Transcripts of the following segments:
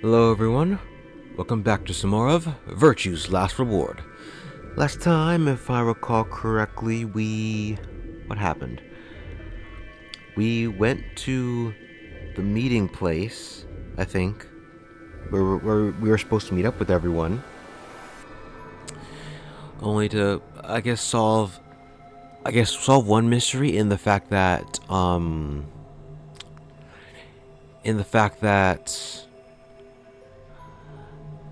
Hello everyone, welcome back to some more of Virtue's Last Reward. Last time, if I recall correctly, what happened? We went to the meeting place, I think, where we were supposed to meet up with everyone. Only to, solve one mystery in the fact that,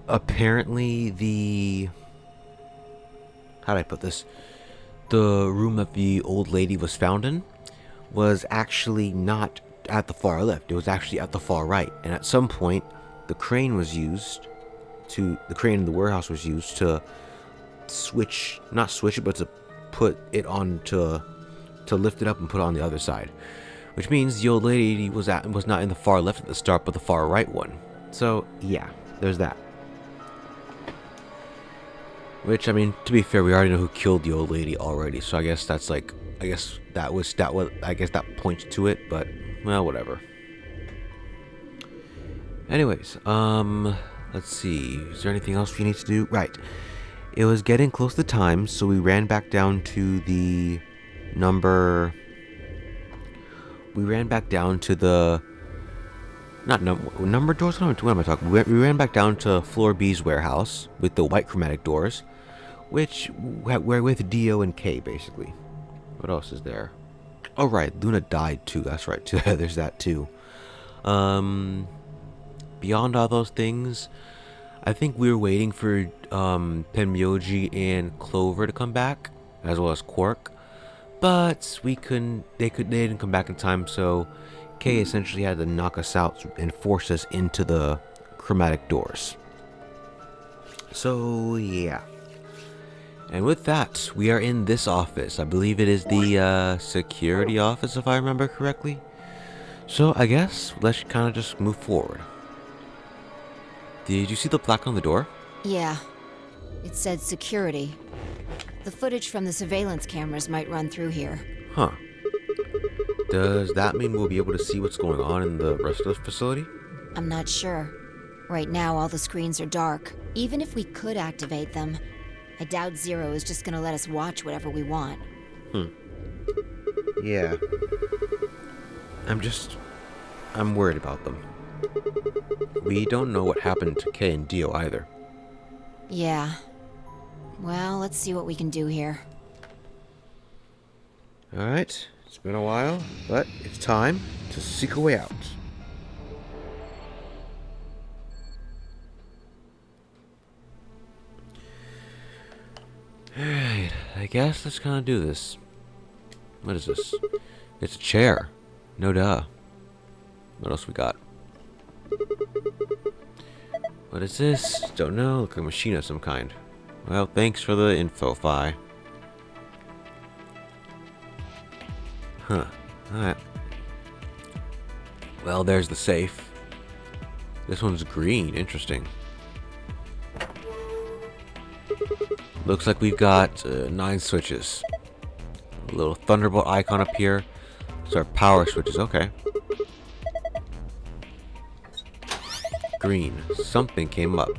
apparently how do I put this? The room that the old lady was found in was actually not at the far left. It was actually at the far right. And at some point, the crane in the warehouse was used to not switch it, but to put it on to lift it up and put it on the other side. Which means the old lady was not in the far left at the start, but the far right one. So yeah, there's that. Which, I mean, to be fair, we already know who killed the old lady already, so I guess that's like, that points to it, but, well, whatever. Anyways, let's see, is there anything else we need to do? Right, it was getting close to time, so we ran back down to the number, not number doors, what am I talking? We ran back down to Floor B's warehouse with the white chromatic doors, which were with Dio and K, basically. What else is there? Oh, right, Luna died too. That's right, too. There's that too. Beyond all those things, I think we were waiting for Penmyoji and Clover to come back, as well as Quark, but they didn't come back in time, so K essentially had to knock us out and force us into the chromatic doors. So yeah. And with that, we are in this office. I believe it is the security office, if I remember correctly. So I guess let's kind of just move forward. Did you see the plaque on the door? Yeah. It said security. The footage from the surveillance cameras might run through here. Huh. Does that mean we'll be able to see what's going on in the rest of the facility? I'm not sure. Right now, all the screens are dark. Even if we could activate them, I doubt Zero is just gonna let us watch whatever we want. Yeah. I'm worried about them. We don't know what happened to Kay and Dio either. Yeah. Well, let's see what we can do here. Alright, it's been a while, but it's time to seek a way out. Alright, I guess let's kind of do this. What is this? It's a chair. No duh. What else we got? What is this? Don't know. Look like a machine of some kind. Well, thanks for the info, Phi. Huh. Alright. Well, there's the safe. This one's green. Interesting. Looks like we've got 9 switches. A little thunderbolt icon up here. So our power switches. Okay. Green. Something came up.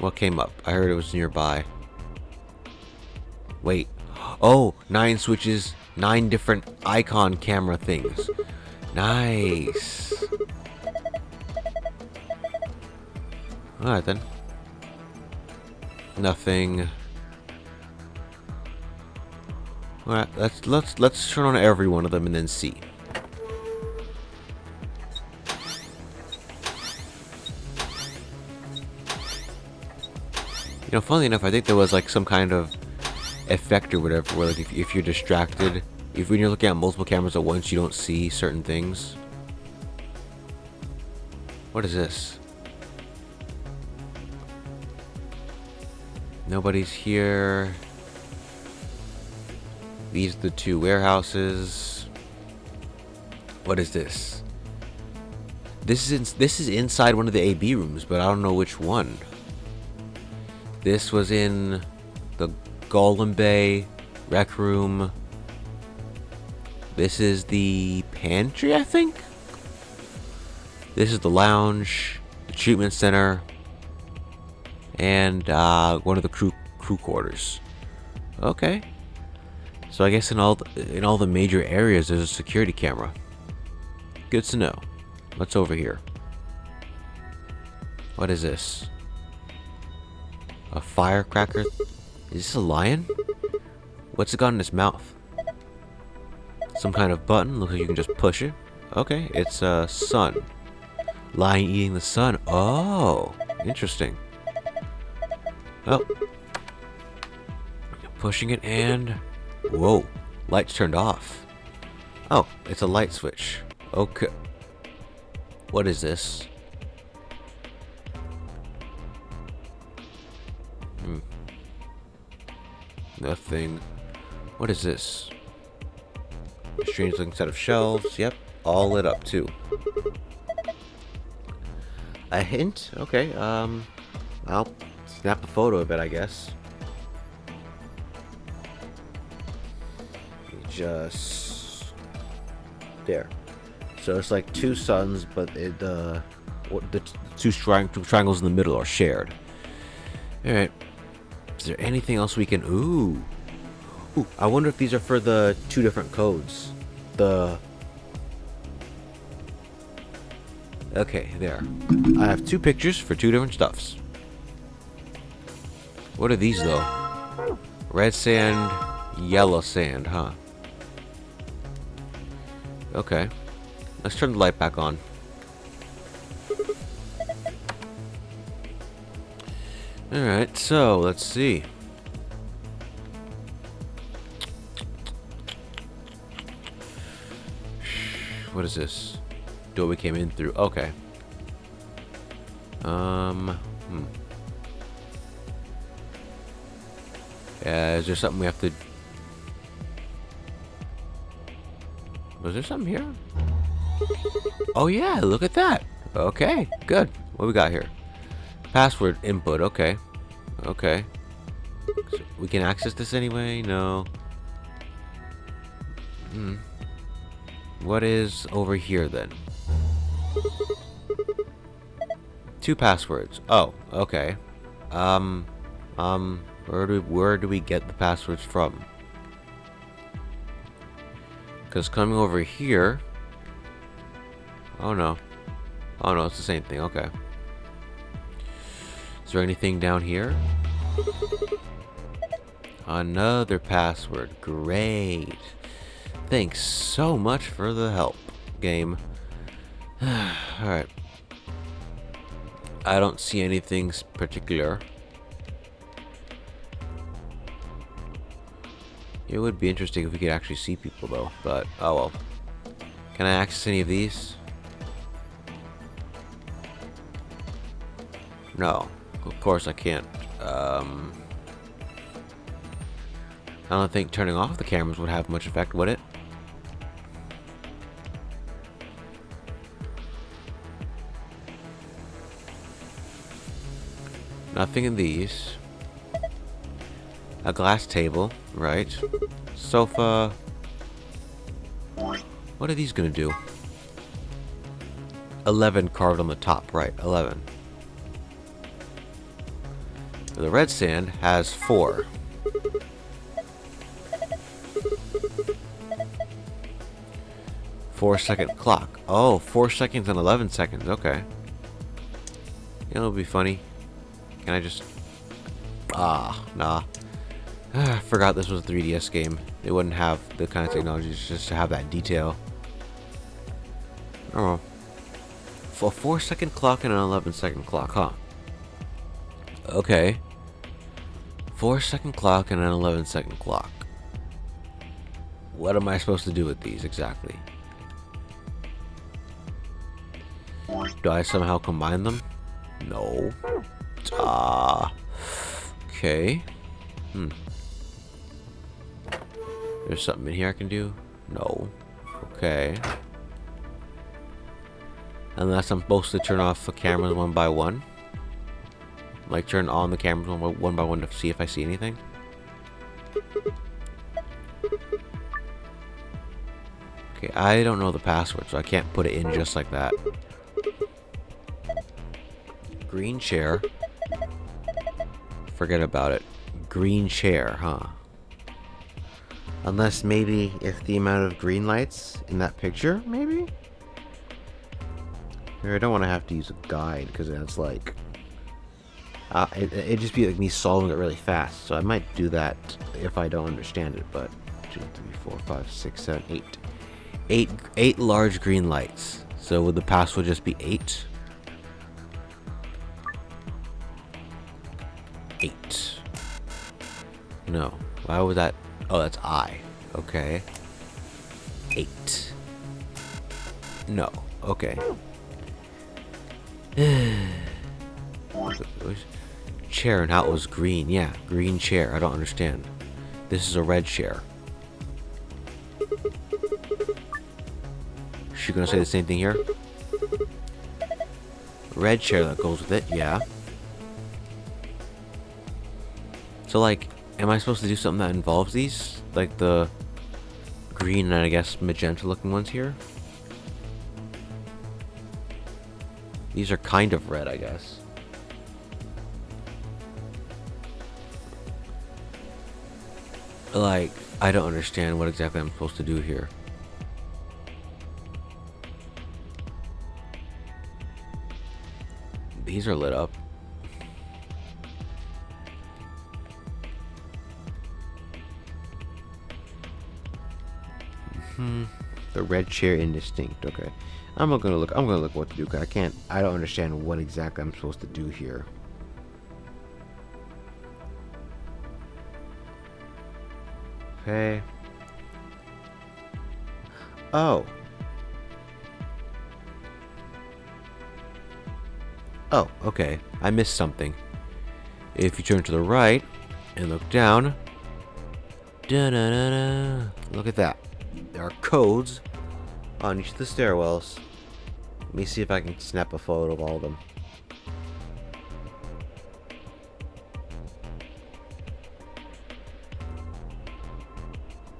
What came up? I heard it was nearby. Wait. Oh, 9 switches. 9 different icon camera things. Nice. Alright then. Nothing. Alright, let's turn on every one of them and then see. You know, funnily enough, I think there was like some kind of effect or whatever, where like if you're distracted, when you're looking at multiple cameras at once, you don't see certain things. What is this? Nobody's here. These are the 2 warehouses. What is this? This is inside one of the AB rooms, but I don't know which one. This was in the Golem Bay rec room. This is the pantry, I think. This is the lounge, the treatment center, and one of the crew quarters. Okay. So I guess in all the major areas there's a security camera. Good to know. What's over here? What is this? A firecracker? Is this a lion? What's it got in its mouth? Some kind of button. Looks like you can just push it. Okay, it's a sun. Lion eating the sun. Oh, interesting. Oh. Pushing it and... Whoa. Lights turned off. Oh, it's a light switch. Okay. What is this? Nothing. What is this? A strange looking set of shelves. Yep. All lit up too. A hint? Okay. I'll snap a photo of it, I guess. Just there. So it's like two suns, but the two triangles in the middle are shared. All right. Is there anything else we can... Ooh. I wonder if these are for the two different codes. Okay, there. I have two pictures for two different stuffs. What are these, though? Red sand, yellow sand, huh? Okay. Let's turn the light back on. Alright, so let's see. What is this? Door we came in through. Okay. Yeah, is there something we have to... Was there something here? Oh yeah, look at that. Okay, good. What we got here? Password input. Okay. Okay. So we can access this anyway? No. What is over here then? Two passwords. Oh, okay. Where do we get the passwords from? Because coming over here... Oh no. Oh no, it's the same thing. Okay. Is there anything down here? Another password. Great. Thanks so much for the help, game. Alright. I don't see anything particular. It would be interesting if we could actually see people though, but oh well. Can I access any of these? No, of course I can't. I don't think turning off the cameras would have much effect, would it? Nothing in these. A glass table, right? Sofa. What are these gonna do? 11 carved on the top, right? 11. The red sand has 4. Four-second clock. Oh, 4 seconds and 11 seconds. Okay. It'll be funny. Can I just... nah. I forgot this was a 3DS game. It wouldn't have the kind of technology just to have that detail. Oh. For a 4-second clock and an 11-second clock, huh? Okay. 4-second clock and an 11-second clock. What am I supposed to do with these exactly? Do I somehow combine them? No. Okay. There's something in here I can do? No. Okay. Unless I'm supposed to turn off the cameras one by one. Like turn on the cameras one by one to see if I see anything. Okay, I don't know the password, so I can't put it in just like that. Green chair. Forget about it. Green chair, huh? Unless maybe if the amount of green lights in that picture, maybe? Here, I don't want to have to use a guide because that's like... it'd just be like me solving it really fast, so I might do that if I don't understand it, but... 2, 3, 4, 5, 6, 7, 8. Eight large green lights. So would the password just be 8? 8. No. Why would that... Oh, that's I. Okay. 8. No. Okay. Chair and how it was green. Yeah, green chair. I don't understand. This is a red chair. She gonna say the same thing here? Red chair that goes with it, yeah. So like, am I supposed to do something that involves these? Like the green and I guess magenta looking ones here? These are kind of red, I guess. Like, I don't understand what exactly I'm supposed to do here. These are lit up. The red chair indistinct. Okay. I'm gonna look what to do, 'cause I don't understand what exactly I'm supposed to do here. Okay. Oh. Oh, okay. I missed something. If you turn to the right and look down, da-da-da-da, look at that. There are codes on each of the stairwells. Let me see if I can snap a photo of all of them.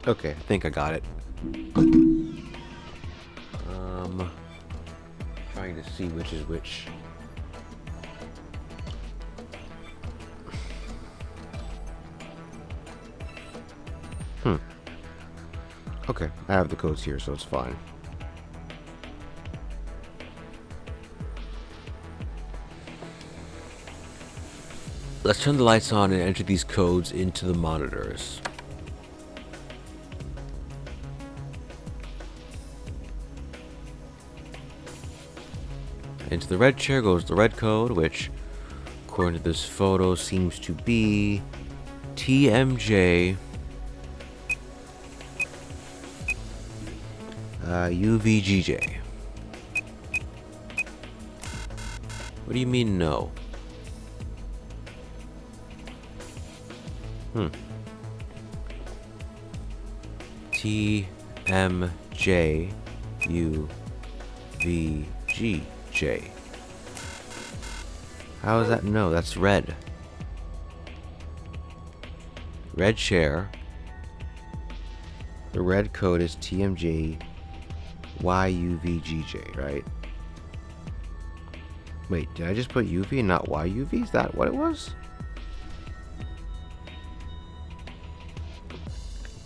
Okay, I think I got it. Trying to see which is which. Okay, I have the codes here, so it's fine. Let's turn the lights on and enter these codes into the monitors. Into the red chair goes the red code, which, according to this photo, seems to be TMJ UVGJ. What do you mean no? TMJ UVGJ. How is that no? That's red. Red chair. The red code is TMJ YUVGJ, right? Wait, did I just put UV and not YUV? Is that what it was?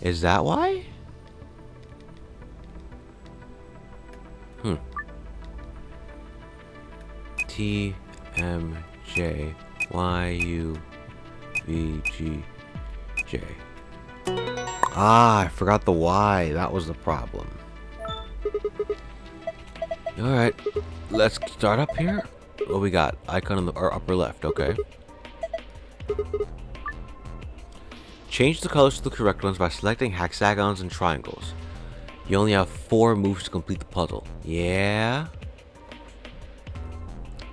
Is that why? TMJ YUVGJ. Ah, I forgot the Y. That was the problem. Alright, let's start up here. What we got? Icon on the upper left, okay. Change the colors to the correct ones by selecting hexagons and triangles. You only have 4 moves to complete the puzzle. Yeah?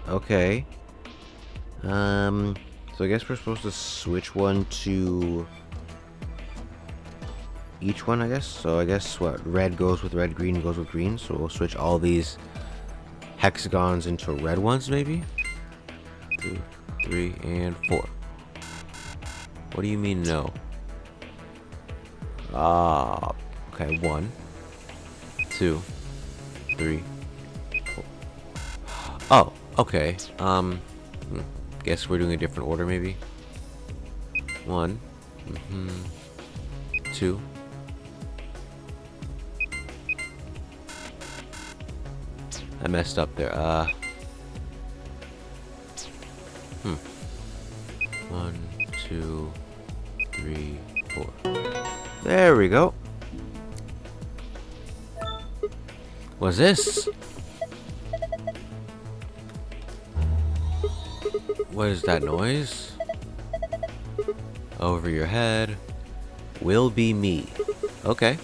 Okay. So I guess we're supposed to switch one to each one, I guess. So I guess what? Red goes with red, green goes with green. So we'll switch all these hexagons into red ones, maybe? 2, 3, and 4. What do you mean no? Okay, 1, 2, 3, 4. Oh, okay. Guess we're doing a different order, maybe. 1. 2. I messed up there. 1, 2, 3, 4. There we go. What's this? What is that noise? Over your head. Will be me. Okay.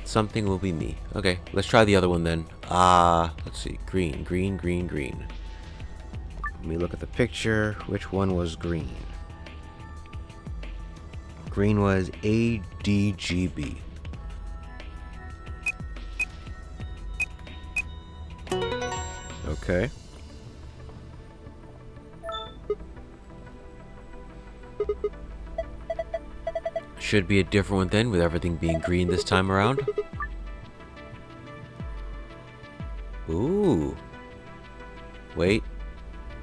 Something will be me. Okay, let's try the other one then. Let's see. Green, green, green, green. Let me look at the picture. Which one was green? Green was ADGB. Okay. Should be a different one then, with everything being green this time around. Ooh. Wait.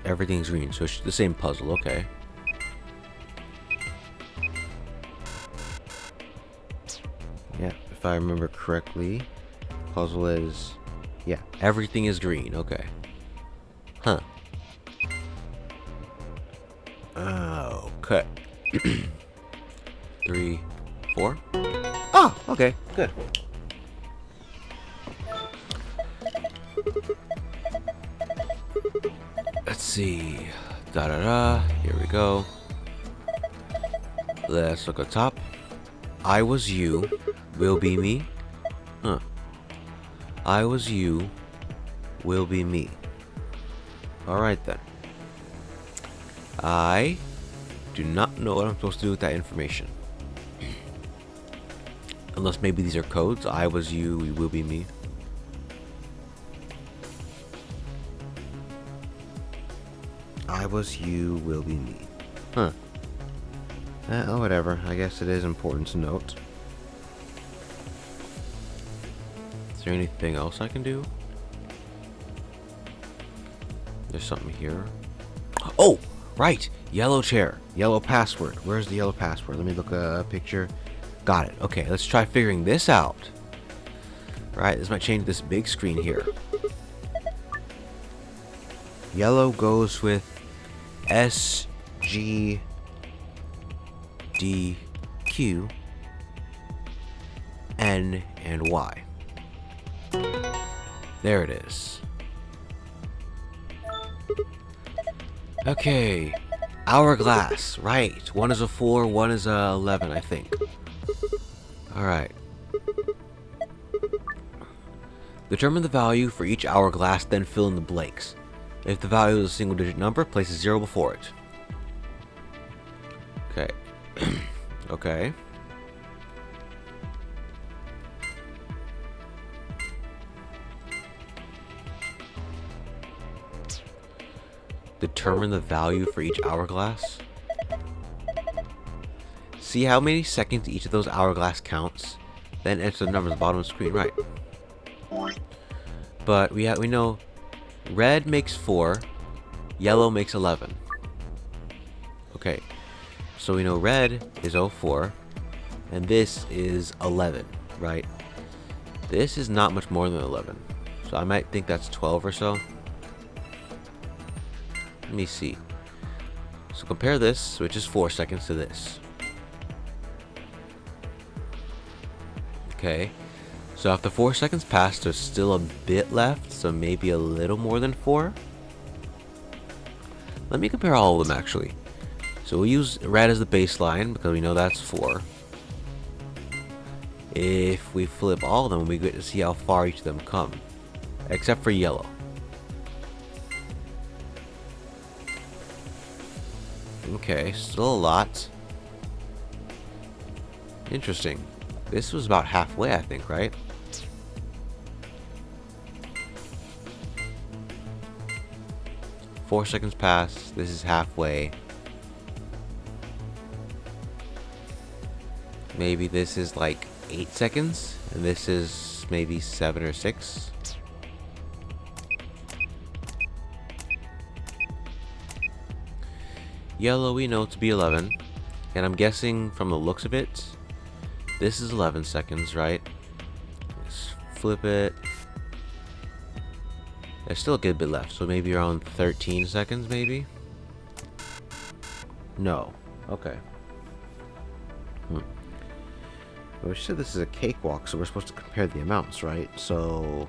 Everything's green, so it's the same puzzle, okay. Yeah, if I remember correctly, puzzle is... yeah, everything is green, okay. Huh. Okay. 3, 4. Oh, okay, good. Let's see. Da da da. Here we go. Let's look at top. I was you. Will be me. Huh. I was you. Will be me. Alright then. I do not know what I'm supposed to do with that information. Unless maybe these are codes. I was you, we will be me. I was you, will be me. Huh. Oh, whatever. I guess it is important to note. Is there anything else I can do? There's something here. Oh! Right! Yellow chair. Yellow password. Where's the yellow password? Let me look at a picture. Got it. Okay, let's try figuring this out. Right, this might change this big screen here. Yellow goes with S, G, D, Q, N, and Y. There it is. Okay. Hourglass. Right. One is a 4, one is a 11, I think. Alright. Determine the value for each hourglass, then fill in the blanks. If the value is a single digit number, place a 0 before it. Okay. Okay. Determine the value for each hourglass. See how many seconds each of those hourglass counts, then enter the number at the bottom of the screen. Right. But we know red makes 4, yellow makes 11. Okay, so we know red is 04, and this is 11, right? This is not much more than 11, so I might think that's 12 or so. Let me see. So compare this, which is 4 seconds, to this. Okay, so after 4 seconds pass, there's still a bit left, so maybe a little more than 4. Let me compare all of them actually. So we'll use red as the baseline because we know that's 4. If we flip all of them, we get to see how far each of them come, except for yellow. Okay, still a lot. Interesting. This was about halfway, I think, right? Four seconds pass. This is halfway. Maybe this is like 8 seconds, and this is maybe 7 or 6. Yellow we know to be 11. And I'm guessing from the looks of it, this is 11 seconds, right? Let's flip it. There's still a good bit left, so maybe around 13 seconds, maybe? No. Okay. Well, she said this is a cakewalk, so we're supposed to compare the amounts, right? So...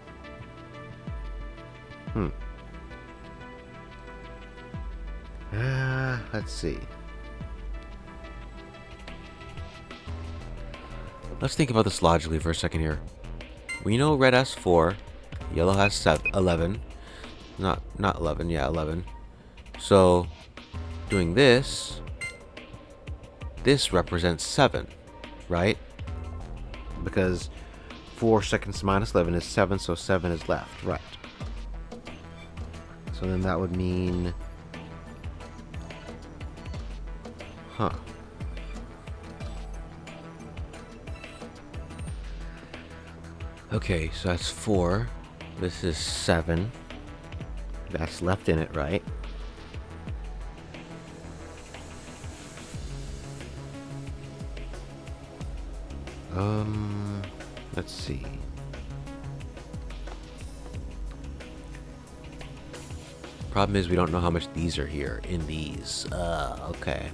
let's see. Let's think about this logically for a second here. We know red has 4, yellow has 11. Not 11, yeah, 11. So, doing this represents 7, right? Because 4 seconds minus 11 is 7, so 7 is left, right? So then that would mean... Huh. Okay, so that's 4. This is 7. That's left in it, right? Let's see. Problem is we don't know how much these are here in these. Okay.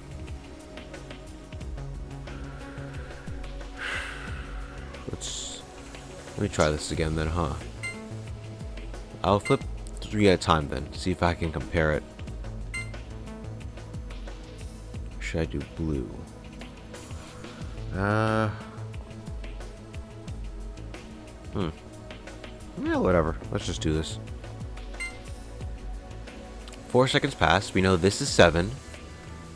Let me try this again then, huh? I'll flip 3 at a time then, see if I can compare it. Or should I do blue? Yeah, whatever. Let's just do this. 4 seconds pass. We know this is 7,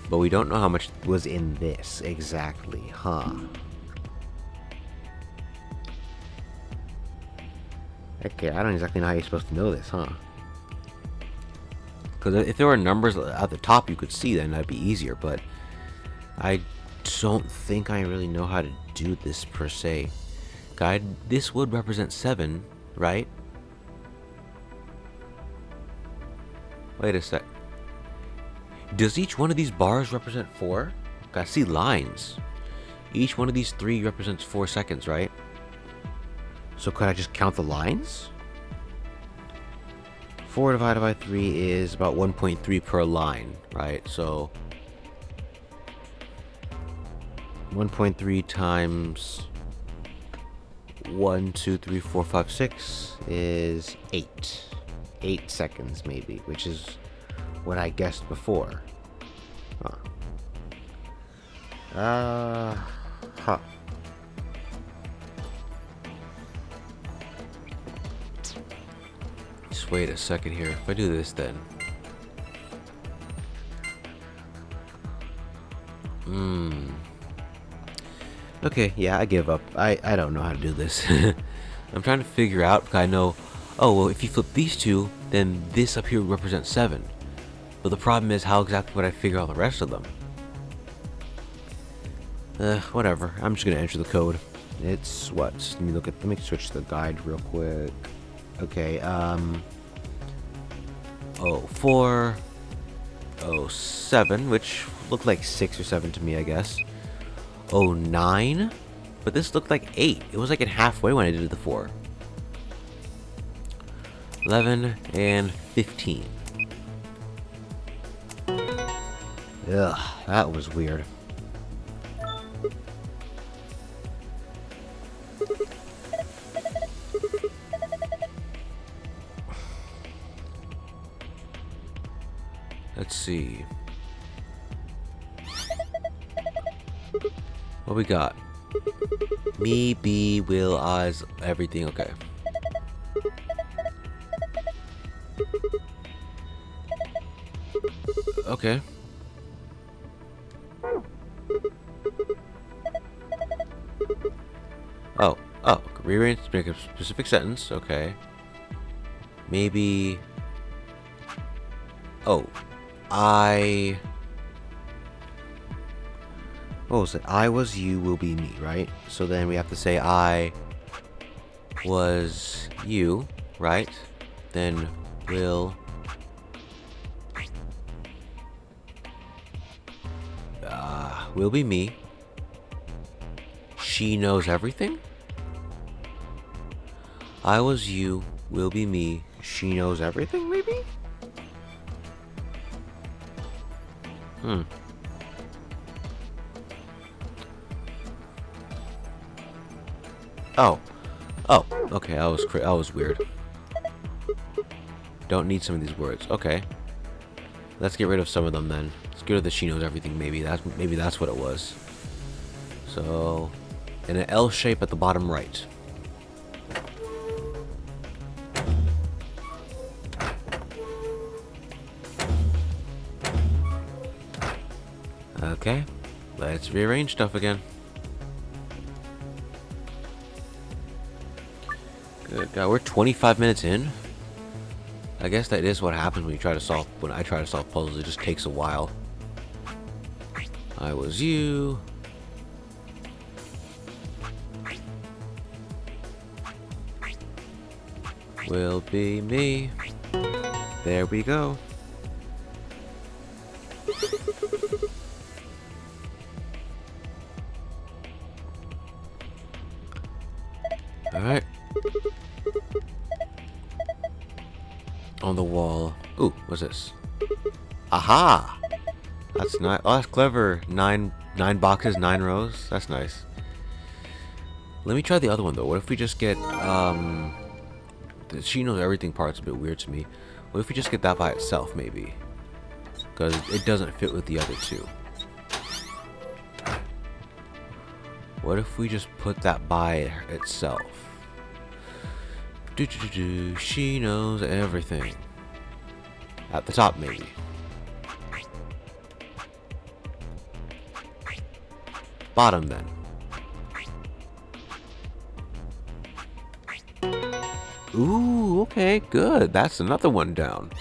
but we don't know how much was in this exactly, huh? Okay, I don't exactly know how you're supposed to know this, huh? Because if there were numbers at the top you could see, then that'd be easier, but I don't think I really know how to do this per se. Guide, this would represent 7, right? Wait a sec. Does each one of these bars represent 4? I see lines. Each one of these 3 represents 4 seconds, right? So could I just count the lines? 4 divided by 3 is about 1.3 per line, right? So 1.3 times 1, 2, 3, 4, 5, 6 is 8. 8 seconds maybe, which is what I guessed before. Huh. Just wait a second here. If I do this then. Okay, yeah, I give up. I don't know how to do this. I'm trying to figure out, because I know, oh, well, if you flip these two, then this up here represents 7. But the problem is, how exactly would I figure out the rest of them? Whatever. I'm just gonna enter the code. It's what? Let me switch the guide real quick. Okay, 04, 07, which looked like 6 or 7 to me, I guess. 09, but this looked like 8. It was like in halfway when I did the 4. 11 and 15. Ugh, that was weird. Let's see. What we got? Me, B, Will, Oz, everything. Okay. Okay. Oh, rearrange to make a specific sentence. Okay. Maybe. Oh, what was it? I was you will be me, right? So then we have to say I was you, right? Then will will be me. She knows everything? I was you, will be me. She knows everything, maybe? Oh. Oh, okay, that was weird. Don't need some of these words. Okay. Let's get rid of some of them then. Let's get rid of the she knows everything, maybe that's what it was. So, in an L shape at the bottom right. Okay, let's rearrange stuff again. Good God, we're 25 minutes in. I guess that is what happens when I try to solve puzzles. It just takes a while. I was you. Will be me. There we go. Alright. On the wall. Ooh, what's this? Aha! That's nice. Oh, that's clever. Nine boxes, 9 rows. That's nice. Let me try the other one though. What if we just get the she knows everything part's a bit weird to me. What if we just get that by itself, maybe? Because it doesn't fit with the other two. What if we just put that by itself? She knows everything. At the top, maybe. Bottom, then. Ooh, okay, good. That's another one down.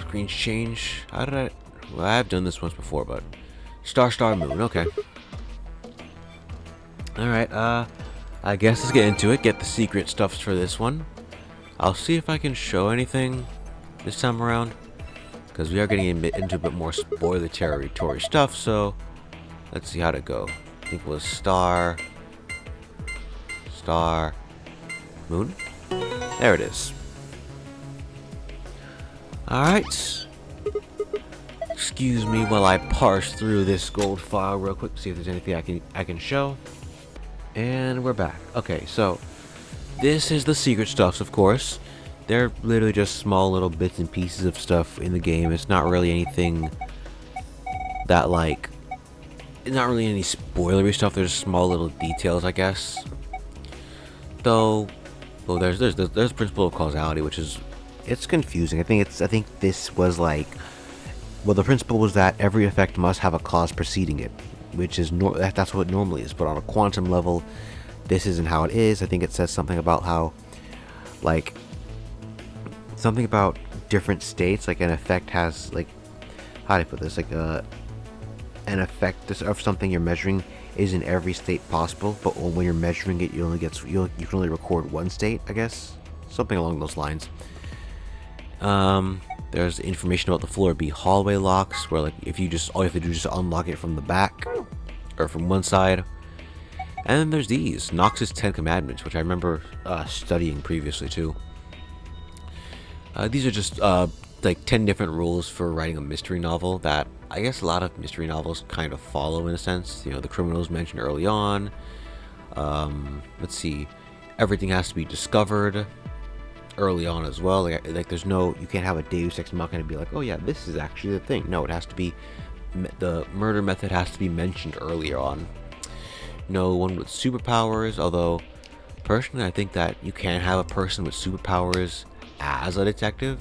Screens change. How did I... Well, I've done this once before, but... Star, moon, okay. Alright, I guess let's get into it. Get the secret stuffs for this one. I'll see if I can show anything this time around. Because we are getting into a bit more spoiler territory stuff, so... Let's see how'd it go. I think it was star... Moon? There it is. Alright. Excuse me while I parse through this gold file real quick to see if there's anything I can show. And we're back. Okay, so this is the secret stuffs, of course. They're literally just small little bits and pieces of stuff in the game. It's not really anything that it's not really any spoilery stuff. There's small little details, I guess. Though, well, there's principle of causality, which is, it's confusing. I think this was like, well, the principle was that every effect must have a cause preceding it, which is that's what it normally is. But on a quantum level, this isn't how it is. I think it says something about how, like, something about different states. Like an effect has, like, how do I put this? Like an effect of something you're measuring is in every state possible, but when you're measuring it, you can only record one state, I guess, something along those lines. There's information about the floor B hallway locks, where like if you just all you have to do is just unlock it from the back or from one side. And then there's these Nox's 10 Commandments, which I remember studying previously too. These are just like 10 different rules for writing a mystery novel that I guess a lot of mystery novels kind of follow in a sense. You know, the criminals mentioned early on. Let's see, everything has to be discovered early on as well. Like there's no, you can't have a Deus Ex Machina and be like, oh yeah, this is actually the thing. No, it has to be, the murder method has to be mentioned earlier on. No one with superpowers, although personally I think that you can have a person with superpowers as a detective.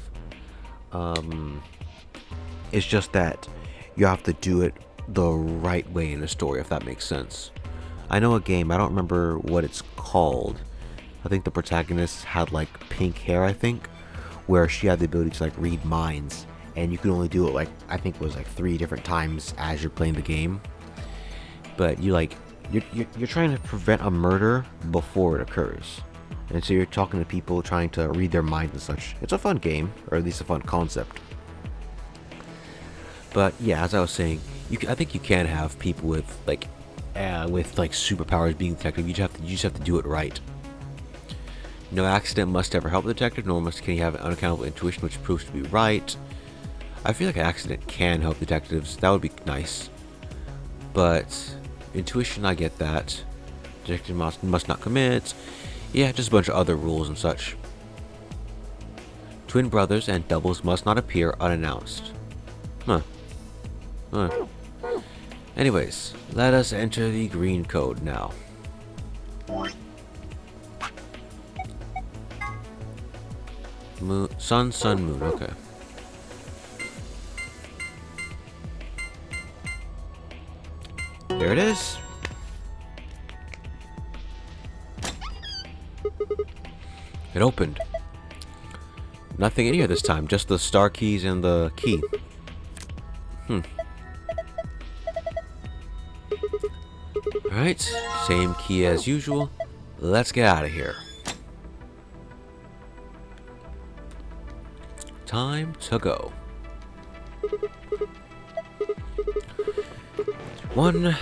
It's just that you have to do it the right way in a story, if that makes sense. I know a game, I don't remember what it's called. I think the protagonist had like pink hair, I think, where she had the ability to like read minds, and you could only do it like, I think it was like 3 different times as you're playing the game. But you're trying to prevent a murder before it occurs. And so you're talking to people, trying to read their minds and such. It's a fun game, or at least a fun concept. But yeah, as I was saying, I think you can have people with like superpowers being detective. You just have to do it right. No accident must ever help the detective, nor can he have an unaccountable intuition which proves to be right. I feel like an accident can help detectives. That would be nice. But intuition, I get that. Detective must not commit. Yeah, just a bunch of other rules and such. Twin brothers and doubles must not appear unannounced. Huh. Anyways, let us enter the green code now. Moon, sun, moon, okay. There it is. It opened. Nothing in here this time, just the star keys and the key. Alright, same key as usual. Let's get out of here. Time to go. One.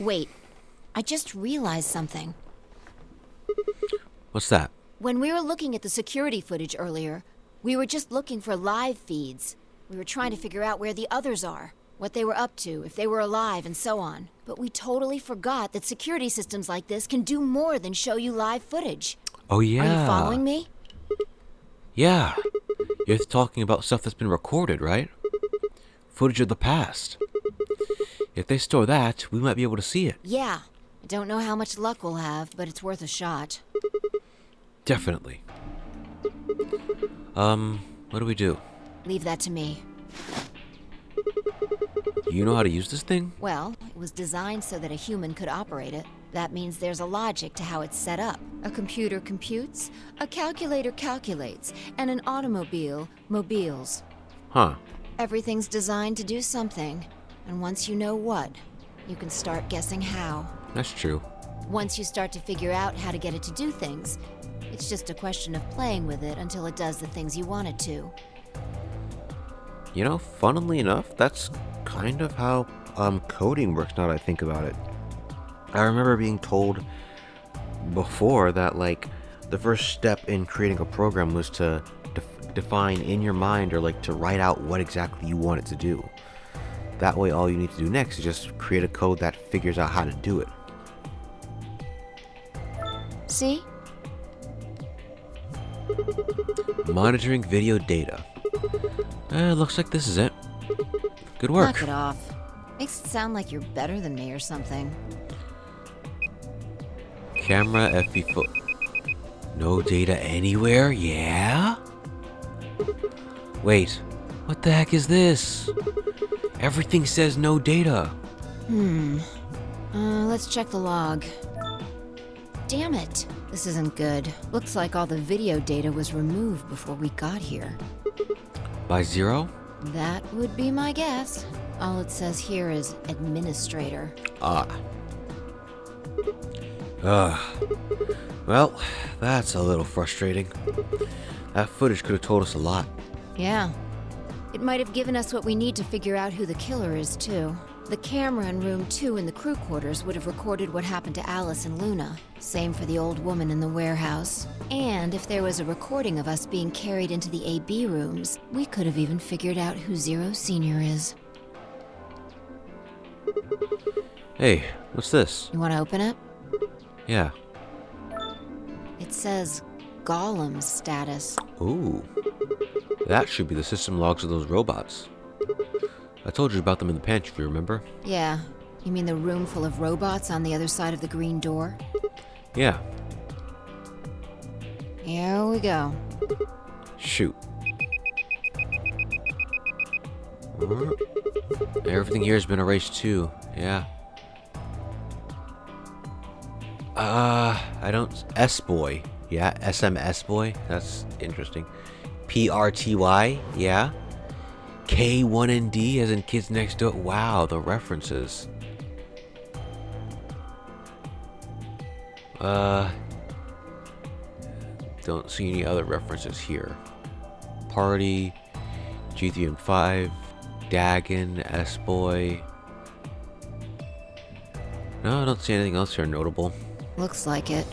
Wait, I just realized something. What's that? When we were looking at the security footage earlier, we were just looking for live feeds. We were trying to figure out where the others are, what they were up to, if they were alive, and so on. But we totally forgot that security systems like this can do more than show you live footage. Oh yeah. Are you following me? Yeah. You're talking about stuff that's been recorded, right? Footage of the past. If they store that, we might be able to see it. Yeah. I don't know how much luck we'll have, but it's worth a shot. Definitely. What do we do? Leave that to me. You know how to use this thing? Well, it was designed so that a human could operate it. That means there's a logic to how it's set up. A computer computes, a calculator calculates, and an automobile mobiles. Huh. Everything's designed to do something. And once you know what, you can start guessing how. That's true. Once you start to figure out how to get it to do things, it's just a question of playing with it until it does the things you want it to. You know, funnily enough, that's kind of how coding works now that I think about it. I remember being told before that, like, the first step in creating a program was to define in your mind, or like to write out what exactly you want it to do. That way all you need to do next is just create a code that figures out how to do it. See? Monitoring video data. Looks like this is it. Good work. Knock it off. Makes it sound like you're better than me or something. Camera FV foot. No data anywhere? Yeah? Wait, what the heck is this? Everything says no data. Let's check the log. Damn it. This isn't good. Looks like all the video data was removed before we got here. By zero? That would be my guess. All it says here is administrator. Well, that's a little frustrating. That footage could have told us a lot. Yeah. It might have given us what we need to figure out who the killer is, too. The camera in room 2 in the crew quarters would have recorded what happened to Alice and Luna. Same for the old woman in the warehouse. And if there was a recording of us being carried into the AB rooms, we could have even figured out who Zero Senior is. Hey, what's this? You want to open it? Yeah. It says Golem status. Ooh. That should be the system logs of those robots. I told you about them in the pantry, if you remember. Yeah. You mean the room full of robots on the other side of the green door? Yeah. Here we go. Shoot. Everything here has been erased too. Yeah. I don't... S-Boy. Yeah, SMS Boy. That's interesting. PRTY. Yeah. K1ND as in Kids Next Door. Wow, the references. Uh, don't see any other references here. Party, G3 and 5, Dagon, S-Boy. No, I don't see anything else here notable. Looks like it.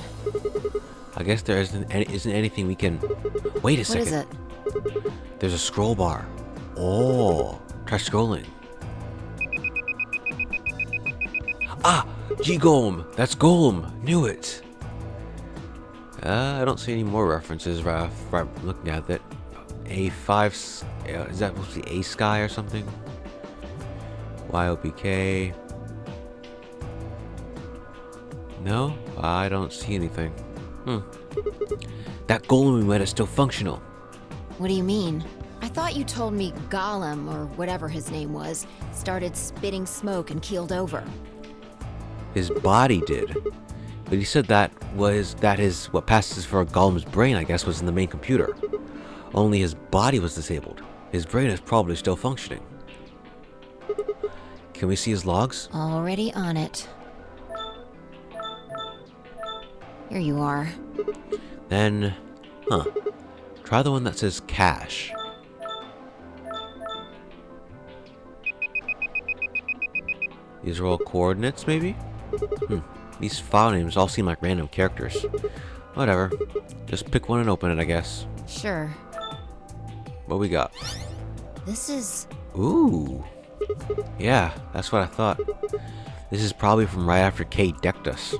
I guess there isn't anything we can... Wait a second. What is it? There's a scroll bar. Oh, try scrolling. Ah, G-Golem. That's Golem. Knew it. I don't see any more references right looking at that. A5, is that supposed to be A-Sky or something? YOPK. No, I don't see anything. That golem we met is still functional. What do you mean? I thought you told me Gollum, or whatever his name was, started spitting smoke and keeled over. His body did. But he said that what passes for a golem's brain, I guess, was in the main computer. Only his body was disabled. His brain is probably still functioning. Can we see his logs? Already on it. Here you are. Then, try the one that says cache. These are all coordinates, maybe? These file names all seem like random characters. Whatever. Just pick one and open it, I guess. Sure. What we got? This is... Ooh. Yeah, that's what I thought. This is probably from right after Kate decked us.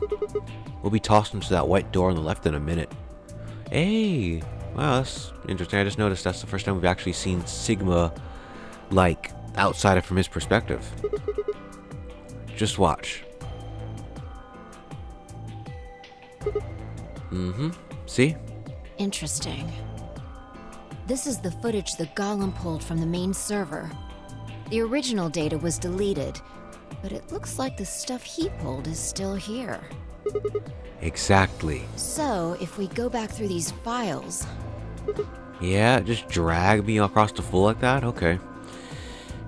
We'll be tossed into that white door on the left in a minute. Hey! Wow, that's interesting. I just noticed that's the first time we've actually seen Sigma, like, outside of from his perspective. Just watch. See? interesting. This is the footage the Golem pulled from the main server. The original data was deleted, but it looks like the stuff he pulled is still here. Exactly. So, if we go back through these files... Yeah, just drag me across the floor like that? Okay.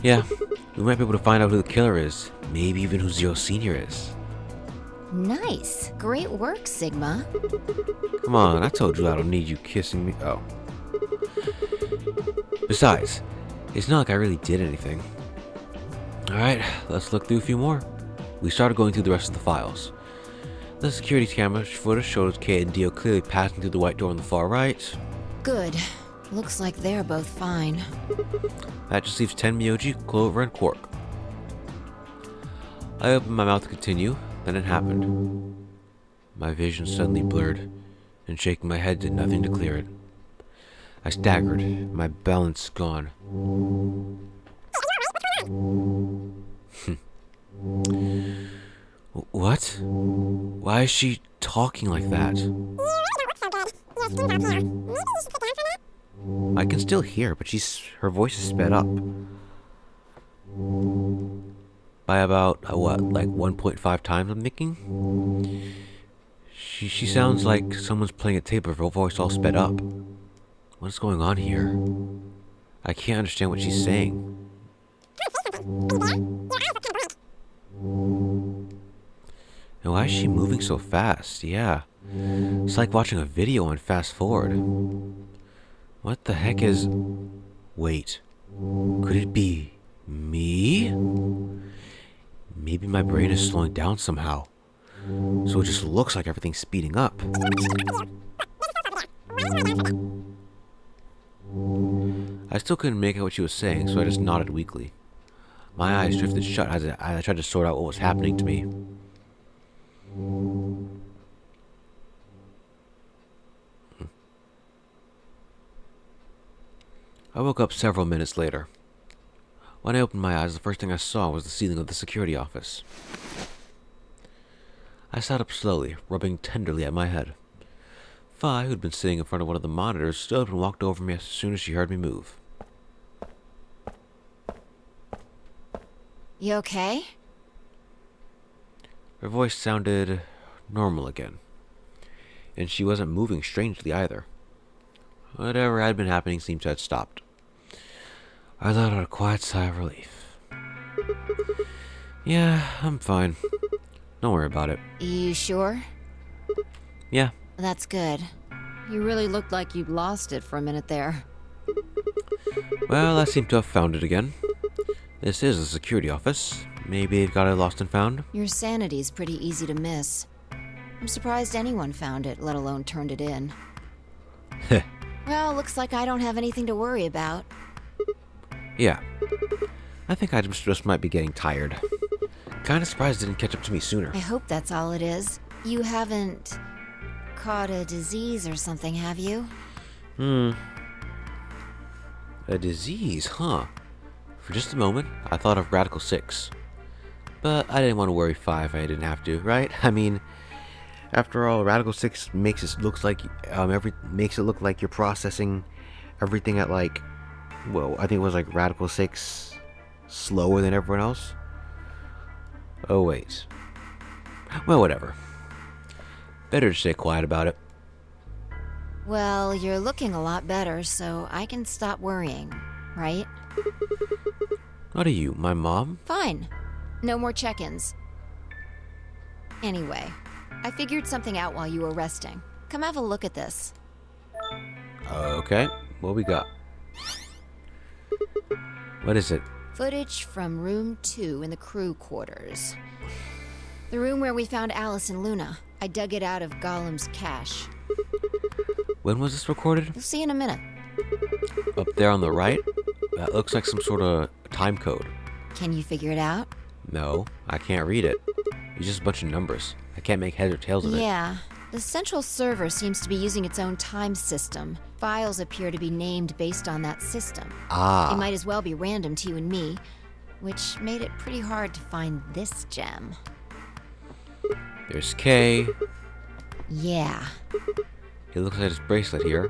Yeah, we might be able to find out who the killer is. Maybe even who Zero Senior is. Nice. Great work, Sigma. Come on, I told you I don't need you kissing me. Oh. Besides, it's not like I really did anything. Alright, let's look through a few more. We started going through the rest of the files. The security camera footage shows Kate and Dio clearly passing through the white door on the far right. Good. Looks like they're both fine. That just leaves 10 Miyoji, Clover, and Quark. I opened my mouth to continue, then it happened. My vision suddenly blurred, and shaking my head did nothing to clear it. I staggered, my balance gone. What? Why is she talking like that? I can still hear, but her voice is sped up. By about, what, like 1.5 times, I'm thinking? She sounds like someone's playing a tape of her voice all sped up. What's going on here? I can't understand what she's saying. And why is she moving so fast? Yeah. It's like watching a video on fast forward. What the heck is... Wait. Could it be... me? Maybe my brain is slowing down somehow. So it just looks like everything's speeding up. I still couldn't make out what she was saying, so I just nodded weakly. My eyes drifted shut as I tried to sort out what was happening to me. I woke up several minutes later. When I opened my eyes, the first thing I saw was the ceiling of the security office. I sat up slowly, rubbing tenderly at my head. Fi, who'd been sitting in front of one of the monitors, stood up and walked over me as soon as she heard me move. You okay? Her voice sounded normal again, and she wasn't moving strangely either. Whatever had been happening seemed to have stopped. I let out a quiet sigh of relief. Yeah, I'm fine. Don't worry about it. You sure? Yeah. That's good. You really looked like you'd lost it for a minute there. Well, I seem to have found it again. This is a security office. Maybe it got it lost and found? Your sanity's pretty easy to miss. I'm surprised anyone found it, let alone turned it in. Heh. Well, looks like I don't have anything to worry about. Yeah. I think I just might be getting tired. Kinda surprised it didn't catch up to me sooner. I hope that's all it is. You haven't caught a disease or something, have you? A disease, huh? For just a moment, I thought of Radical 6. But I didn't want to worry 5 I didn't have to, right? I mean, after all, Radical 6 makes it look like you're processing everything at like, well, I think it was like Radical 6 slower than everyone else. Oh wait. Well, whatever. Better to stay quiet about it. Well, you're looking a lot better, so I can stop worrying, right? What are you, my mom? Fine. No more check-ins. Anyway, I figured something out while you were resting. Come have a look at this. Okay, what we got? What is it? Footage from room 2 in the crew quarters. The room where we found Alice and Luna. I dug it out of Gollum's cache. When was this recorded? You'll see in a minute. Up there on the right? That looks like some sort of time code. Can you figure it out? No, I can't read it. It's just a bunch of numbers. I can't make heads or tails of it. Yeah. The central server seems to be using its own time system. Files appear to be named based on that system. Ah. It might as well be random to you and me, which made it pretty hard to find this gem. There's K. Yeah. He looks at his bracelet here.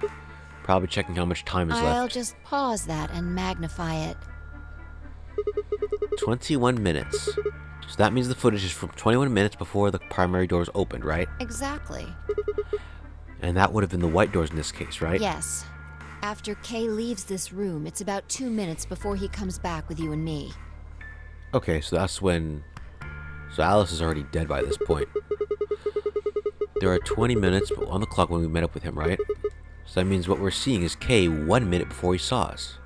Probably checking how much time is I'll left. just pause that and magnify it. 21 minutes. So that means the footage is from 21 minutes before the primary doors opened, right? Exactly. And that would have been the white doors in this case, right? Yes. After Kay leaves this room, it's about 2 minutes before he comes back with you and me. Okay, so that's when... So Alice is already dead by this point. There are 20 minutes on the clock when we met up with him, right? So that means what we're seeing is Kay 1 minute before he saw us.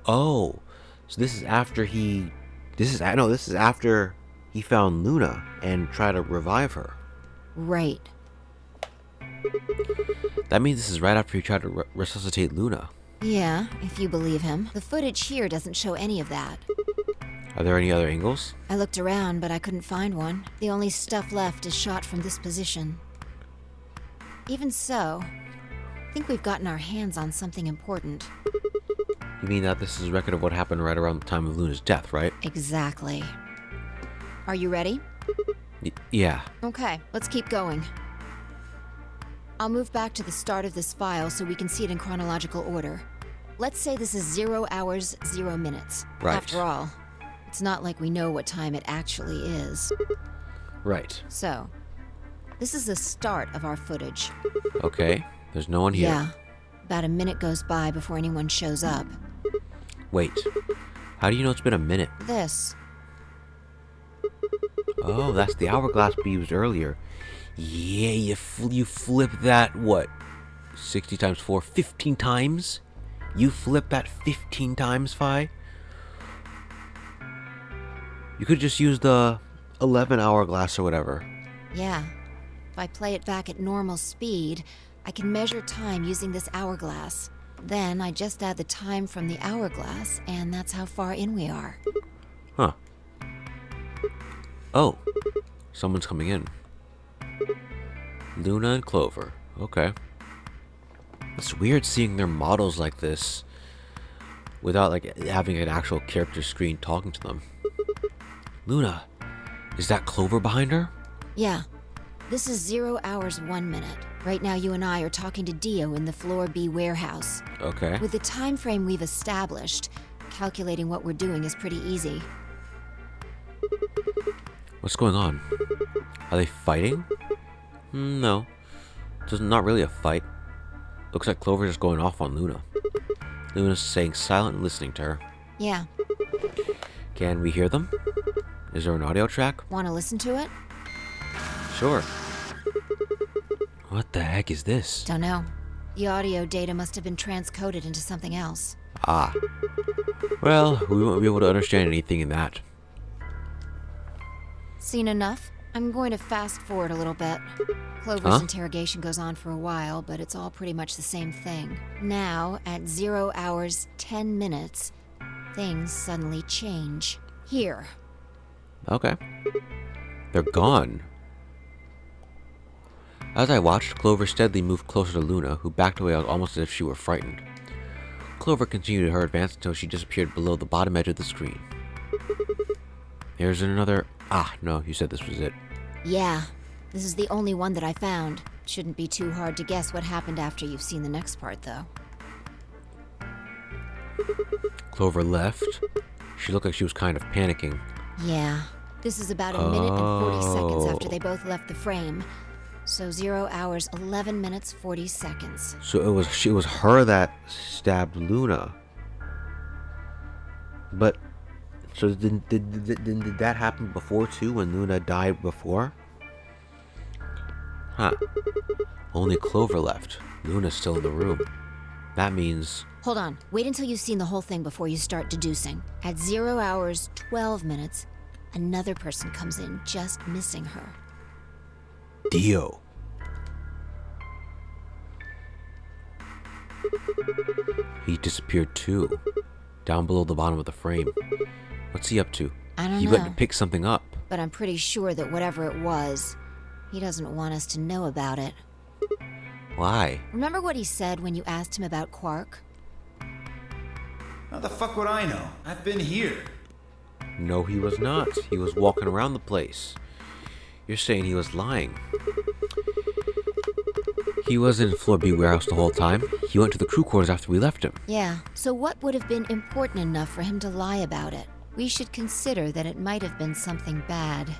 Oh, so this is after he... This is after he found Luna and tried to revive her. Right. That means this is right after he tried to resuscitate Luna. Yeah, if you believe him. The footage here doesn't show any of that. Are there any other angles? I looked around, but I couldn't find one. The only stuff left is shot from this position. Even so, I think we've gotten our hands on something important. You mean that this is a record of what happened right around the time of Luna's death, right? Exactly. Are you ready? Yeah. Okay, let's keep going. I'll move back to the start of this file so we can see it in chronological order. Let's say this is 0 hours, 0 minutes. Right. After all, it's not like we know what time it actually is. Right. So, this is the start of our footage. Okay. There's no one here. Yeah. About a minute goes by before anyone shows up. Wait. How do you know it's been a minute? This. Oh, that's the hourglass we used earlier. Yeah, you flip that, what? 60 times 4, 15 times? You flip that 15 times, Fi? You could just use the 11 hourglass or whatever. Yeah. If I play it back at normal speed, I can measure time using this hourglass. Then I just add the time from the hourglass, and that's how far in we are. Huh. Oh. Someone's coming in. Luna and Clover. Okay. It's weird seeing their models like this without like having an actual character screen talking to them. Luna, is that Clover behind her? Yeah. This is 0 hours, 1 minute. Right now you and I are talking to Dio in the Floor B warehouse. Okay. With the time frame we've established, calculating what we're doing is pretty easy. What's going on? Are they fighting? No. It's not really a fight. Looks like Clover's just going off on Luna. Luna's staying silent and listening to her. Yeah. Can we hear them? Is there an audio track? Want to listen to it? Sure. What the heck is this? Don't know. The audio data must have been transcoded into something else. Ah. Well, we won't be able to understand anything in that. Seen enough? I'm going to fast forward a little bit. Clover's interrogation goes on for a while, but it's all pretty much the same thing. Now, at 0 hours 10 minutes, things suddenly change. Here. Okay. They're gone. As I watched, Clover steadily moved closer to Luna, who backed away almost as if she were frightened. Clover continued her advance until she disappeared below the bottom edge of the screen. Here's another... Ah, no, you said this was it. Yeah, this is the only one that I found. Shouldn't be too hard to guess what happened after you've seen the next part, though. Clover left. She looked like she was kind of panicking. Yeah, this is about a minute and 40 seconds after they both left the frame. So 0 hours, 11 minutes, 40 seconds. So it was her that stabbed Luna. But so did that happen before too, when Luna died before? Huh. Only Clover left. Luna's still in the room. That means... Hold on. Wait until you've seen the whole thing before you start deducing. At 0 hours, 12 minutes, another person comes in just missing her. Dio. He disappeared too. Down below the bottom of the frame. What's he up to? I don't know. He went to pick something up. But I'm pretty sure that whatever it was, he doesn't want us to know about it. Why? Remember what he said when you asked him about Quark? How the fuck would I know? I've been here. No, he was not. He was walking around the place. You're saying he was lying. He was in Floor B warehouse the whole time. He went to the crew quarters after we left him. Yeah, so what would have been important enough for him to lie about it? We should consider that it might have been something bad.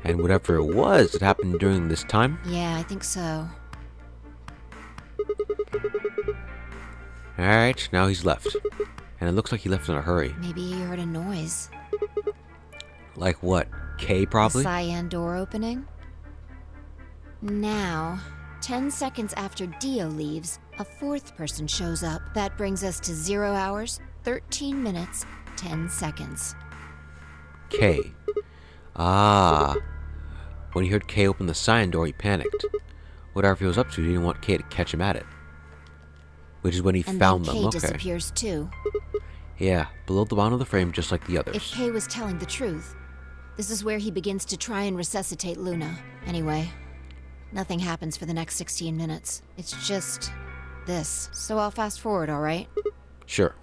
And whatever it was, it happened during this time? Yeah, I think so. Alright, now he's left. And it looks like he left in a hurry. Maybe he heard a noise. Like what? K probably? A cyan door opening? Now, 10 seconds after Dio leaves, a fourth person shows up. That brings us to 0 hours, 13 minutes, 10 seconds. K. Ah. When he heard K open the cyan door, he panicked. Whatever he was up to, he didn't want K to catch him at it. Which is when he And found then them. K Okay. disappears too. Yeah, below the bottom of the frame, just like the others. If K was telling the truth, this is where he begins to try and resuscitate Luna. Anyway, nothing happens for the next 16 minutes. It's just this. So I'll fast forward, all right? Sure.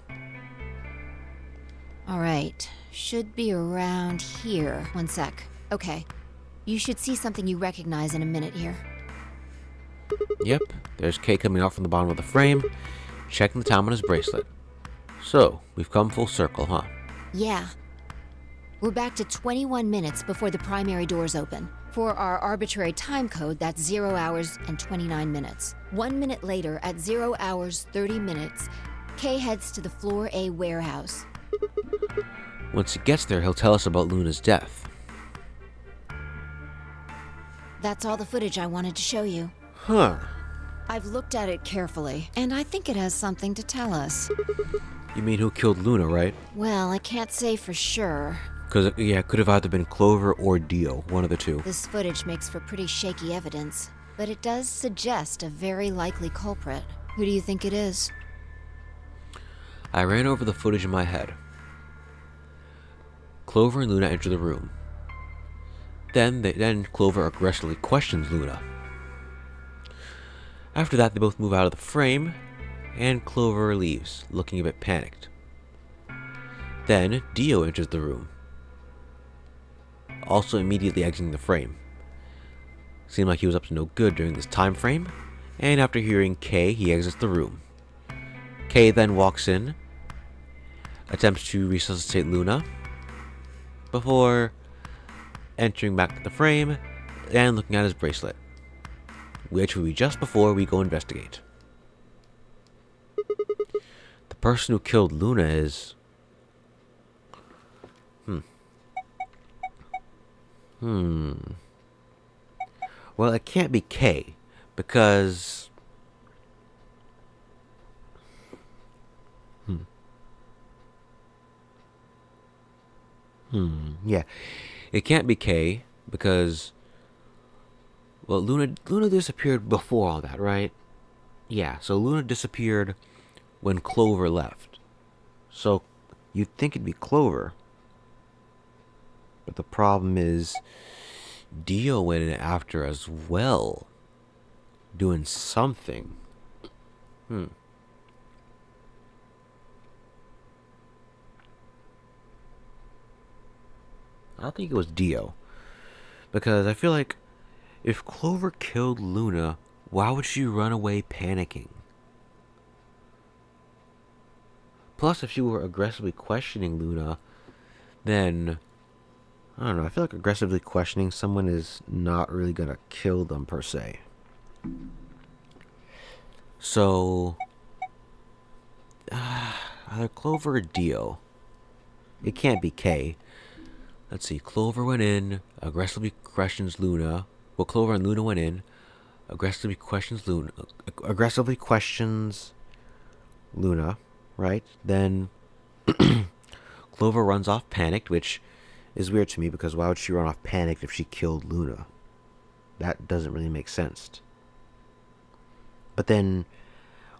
All right. Should be around here. One sec. Okay. You should see something you recognize in a minute here. Yep, there's K coming out from the bottom of the frame, checking the time on his bracelet. So, we've come full circle, huh? Yeah. We're back to 21 minutes before the primary doors open. For our arbitrary time code, that's 0 hours and 29 minutes. 1 minute later, at 0 hours 30 minutes, K heads to the Floor A warehouse. Once he gets there, he'll tell us about Luna's death. That's all the footage I wanted to show you. Huh. I've looked at it carefully, and I think it has something to tell us. You mean who killed Luna, right? Well, I can't say for sure. Because, yeah, it could have either been Clover or Dio, one of the two. This footage makes for pretty shaky evidence, but it does suggest a very likely culprit. Who do you think it is? I ran over the footage in my head. Clover and Luna enter the room. Then Clover aggressively questions Luna. After that, they both move out of the frame, and Clover leaves, looking a bit panicked. Then, Dio enters the room, also immediately exiting the frame. Seemed like he was up to no good during this time frame, and after hearing K, he exits the room. K then walks in, attempts to resuscitate Luna, before entering back the frame and looking at his bracelet, which will be just before we go investigate. The person who killed Luna is... Well, it can't be K, Because... Yeah. It can't be Kay, because... Well, Luna disappeared before all that, right? Yeah, so Luna disappeared when Clover left. So, you'd think it'd be Clover. But the problem is... Dio went in after as well. Doing something. I don't think it was Dio. Because I feel like if Clover killed Luna, why would she run away panicking? Plus, if she were aggressively questioning Luna, then... I don't know, I feel like aggressively questioning someone is not really gonna kill them, per se. So... either Clover or Dio. It can't be Kay. Let's see, Clover went in, aggressively questions Luna. Well, Clover and Luna went in, aggressively questions Luna, right? Then Clover runs off panicked, which is weird to me because why would she run off panicked if she killed Luna? That doesn't really make sense. But then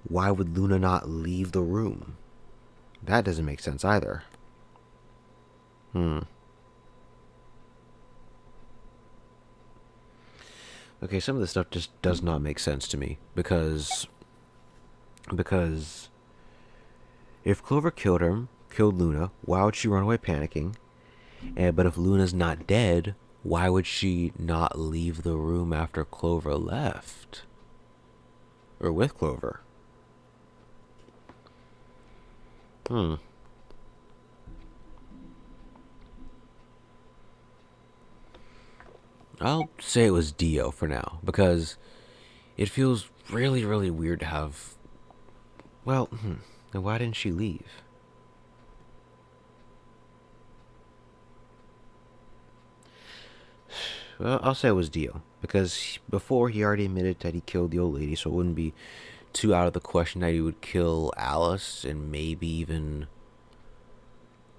why would Luna not leave the room? That doesn't make sense either. Okay, some of this stuff just does not make sense to me because if Clover killed Luna, why would she run away panicking? But if Luna's not dead, why would she not leave the room after Clover left? Or with Clover? I'll say it was Dio for now, because it feels really, really weird to have... Well, then why didn't she leave? Well, I'll say it was Dio, because before he already admitted that he killed the old lady, so it wouldn't be too out of the question that he would kill Alice and maybe even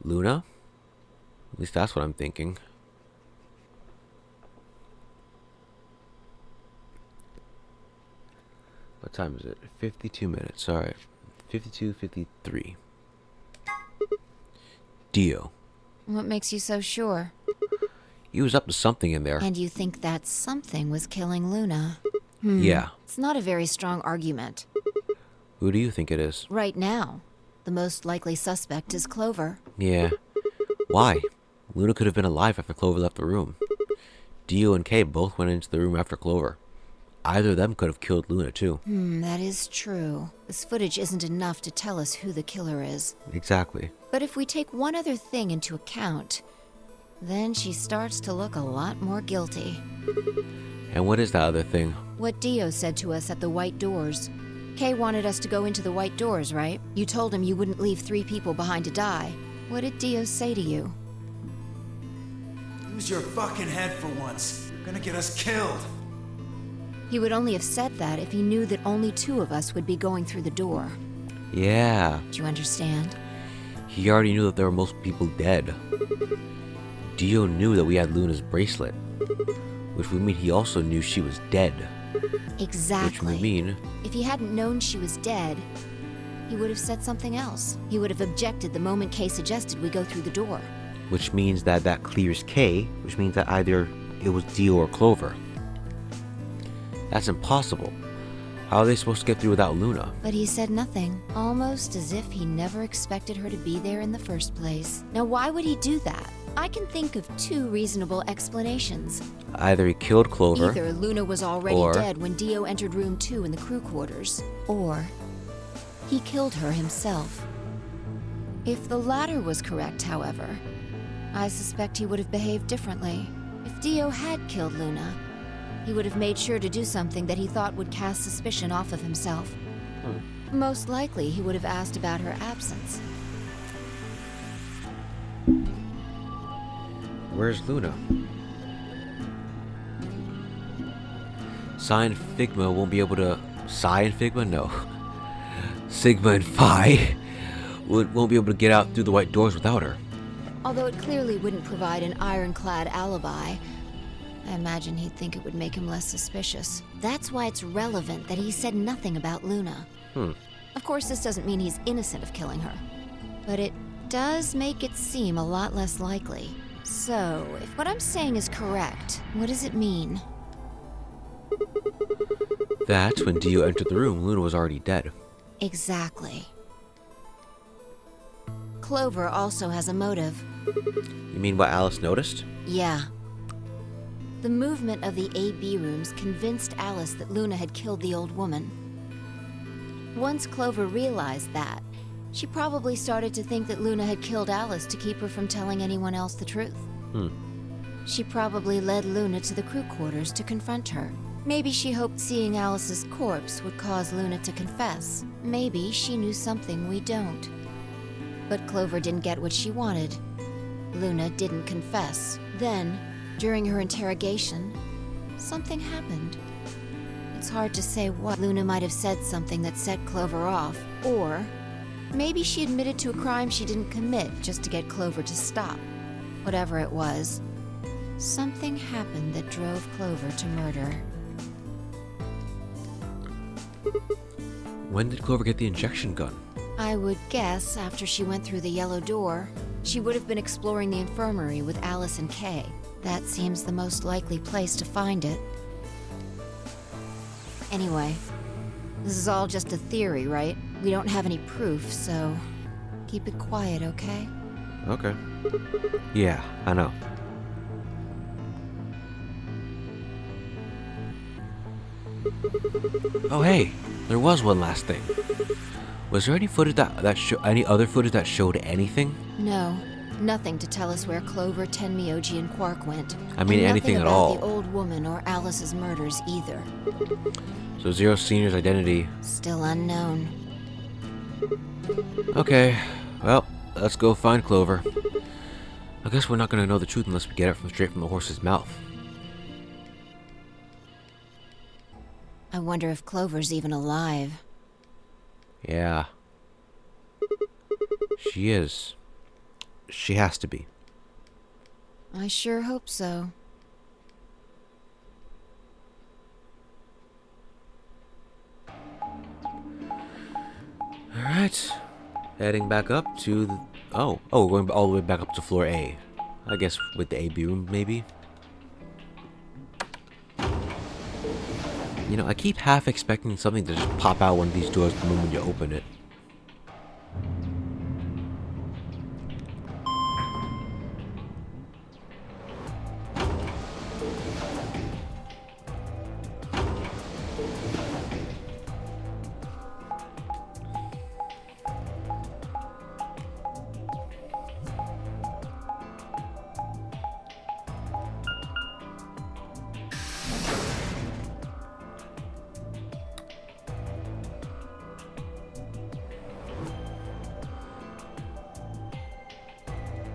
Luna. At least that's what I'm thinking. What time is it? 52 minutes. Alright. 52, 53. Dio. What makes you so sure? He was up to something in there. And you think that something was killing Luna? Yeah. It's not a very strong argument. Who do you think it is? Right now, the most likely suspect is Clover. Yeah. Why? Luna could have been alive after Clover left the room. Dio and Kay both went into the room after Clover. Either of them could have killed Luna, too. That is true. This footage isn't enough to tell us who the killer is. Exactly. But if we take one other thing into account, then she starts to look a lot more guilty. And what is that other thing? What Dio said to us at the White Doors. Kay wanted us to go into the White Doors, right? You told him you wouldn't leave 3 people behind to die. What did Dio say to you? Use your fucking head for once. You're gonna get us killed. He would only have said that if he knew that only 2 of us would be going through the door. Yeah. Do you understand? He already knew that there were most people dead. Dio knew that we had Luna's bracelet. Which would mean he also knew she was dead. Exactly. Which would mean... If he hadn't known she was dead, he would have said something else. He would have objected the moment Kay suggested we go through the door. Which means that clears Kay, which means that either it was Dio or Clover. That's impossible. How are they supposed to get through without Luna? But he said nothing, almost as if he never expected her to be there in the first place. Now why would he do that? I can think of 2 reasonable explanations. Either he killed Clover, Either Luna was already dead when Dio entered room 2 in the crew quarters, or he killed her himself. If the latter was correct, however, I suspect he would have behaved differently. If Dio had killed Luna, he would have made sure to do something that he thought would cast suspicion off of himself. Most likely, he would have asked about her absence. Where's Luna? Psi and Figma won't be able to... Psi and Figma? No. Sigma and Phi won't be able to get out through the white doors without her. Although it clearly wouldn't provide an ironclad alibi, I imagine he'd think it would make him less suspicious. That's why it's relevant that he said nothing about Luna. Of course, this doesn't mean he's innocent of killing her, but it does make it seem a lot less likely. So, if what I'm saying is correct, what does it mean? That, when Dio entered the room, Luna was already dead. Exactly. Clover also has a motive. You mean what Alice noticed? Yeah. The movement of the A-B rooms convinced Alice that Luna had killed the old woman. Once Clover realized that, she probably started to think that Luna had killed Alice to keep her from telling anyone else the truth. She probably led Luna to the crew quarters to confront her. Maybe she hoped seeing Alice's corpse would cause Luna to confess. Maybe she knew something we don't. But Clover didn't get what she wanted. Luna didn't confess. Then, during her interrogation, something happened. It's hard to say what. Luna might have said something that set Clover off, or maybe she admitted to a crime she didn't commit just to get Clover to stop. Whatever it was, something happened that drove Clover to murder. When did Clover get the injection gun? I would guess after she went through the yellow door, she would have been exploring the infirmary with Alice and Kay. That seems the most likely place to find it. Anyway, this is all just a theory, right? We don't have any proof, so keep it quiet, okay? Okay. Yeah, I know. Oh hey, there was one last thing. Was there any footage any other footage that showed anything? No, nothing to tell us where Clover, Tenmyoji, and Quark went. I mean, and anything nothing at all. about the old woman or Alice's murders either. So Zero Senior's identity. Still unknown. Okay, well, let's go find Clover. I guess we're not gonna know the truth unless we get it straight from the horse's mouth. I wonder if Clover's even alive. Yeah. She is. She has to be. I sure hope so. Alright. Heading back up to the... Oh, we're going all the way back up to floor A. I guess with the A-B room, maybe? You know, I keep half expecting something to just pop out one of these doors the moment you open it.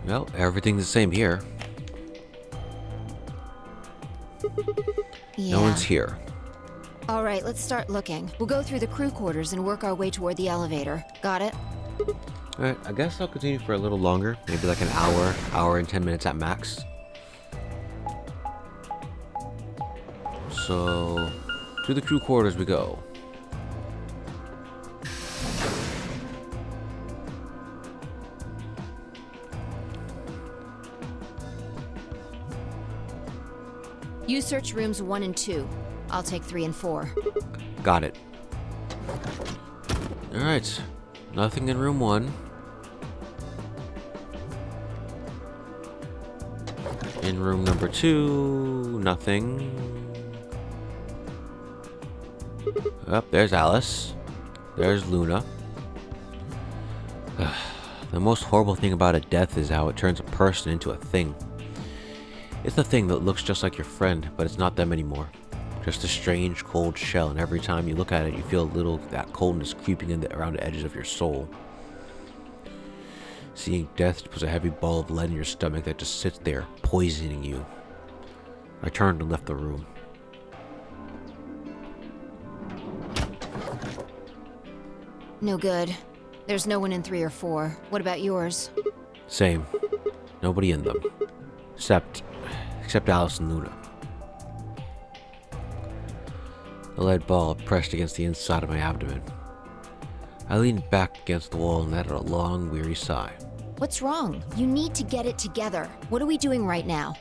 Well, everything's the same here. Yeah. No one's here. All right, let's start looking. We'll go through the crew quarters and work our way toward the elevator. Got it? Alright, I guess I'll continue for a little longer. Maybe like an hour and 10 minutes at max. So, to the crew quarters we go. You search rooms 1 and 2. I'll take 3 and 4. Got it. Alright, nothing in room 1. In room number 2, nothing. Oh, there's Alice. There's Luna. The most horrible thing about a death is how it turns a person into a thing. It's a thing that looks just like your friend, but it's not them anymore. Just a strange, cold shell, and every time you look at it, you feel a little of that coldness creeping in around the edges of your soul. Seeing death puts a heavy ball of lead in your stomach that just sits there, poisoning you. I turned and left the room. No good. There's no one in 3 or 4. What about yours? Same. Nobody in them. Except Alice and Luna. The lead ball pressed against the inside of my abdomen. I leaned back against the wall and let out a long, weary sigh. What's wrong? You need to get it together. What are we doing right now?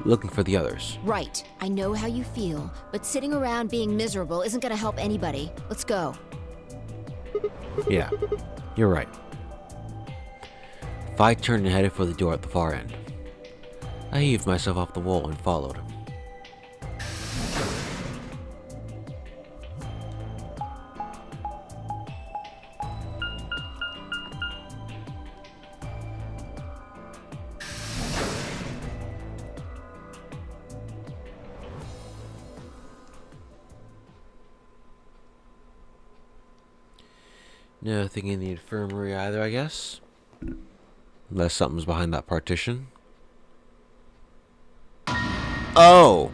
Looking for the others. Right. I know how you feel, but sitting around being miserable isn't gonna help anybody. Let's go. Yeah, you're right. I turned and headed for the door at the far end. I heaved myself off the wall and followed. Nothing in the infirmary either, I guess. Unless something's behind that partition. Oh!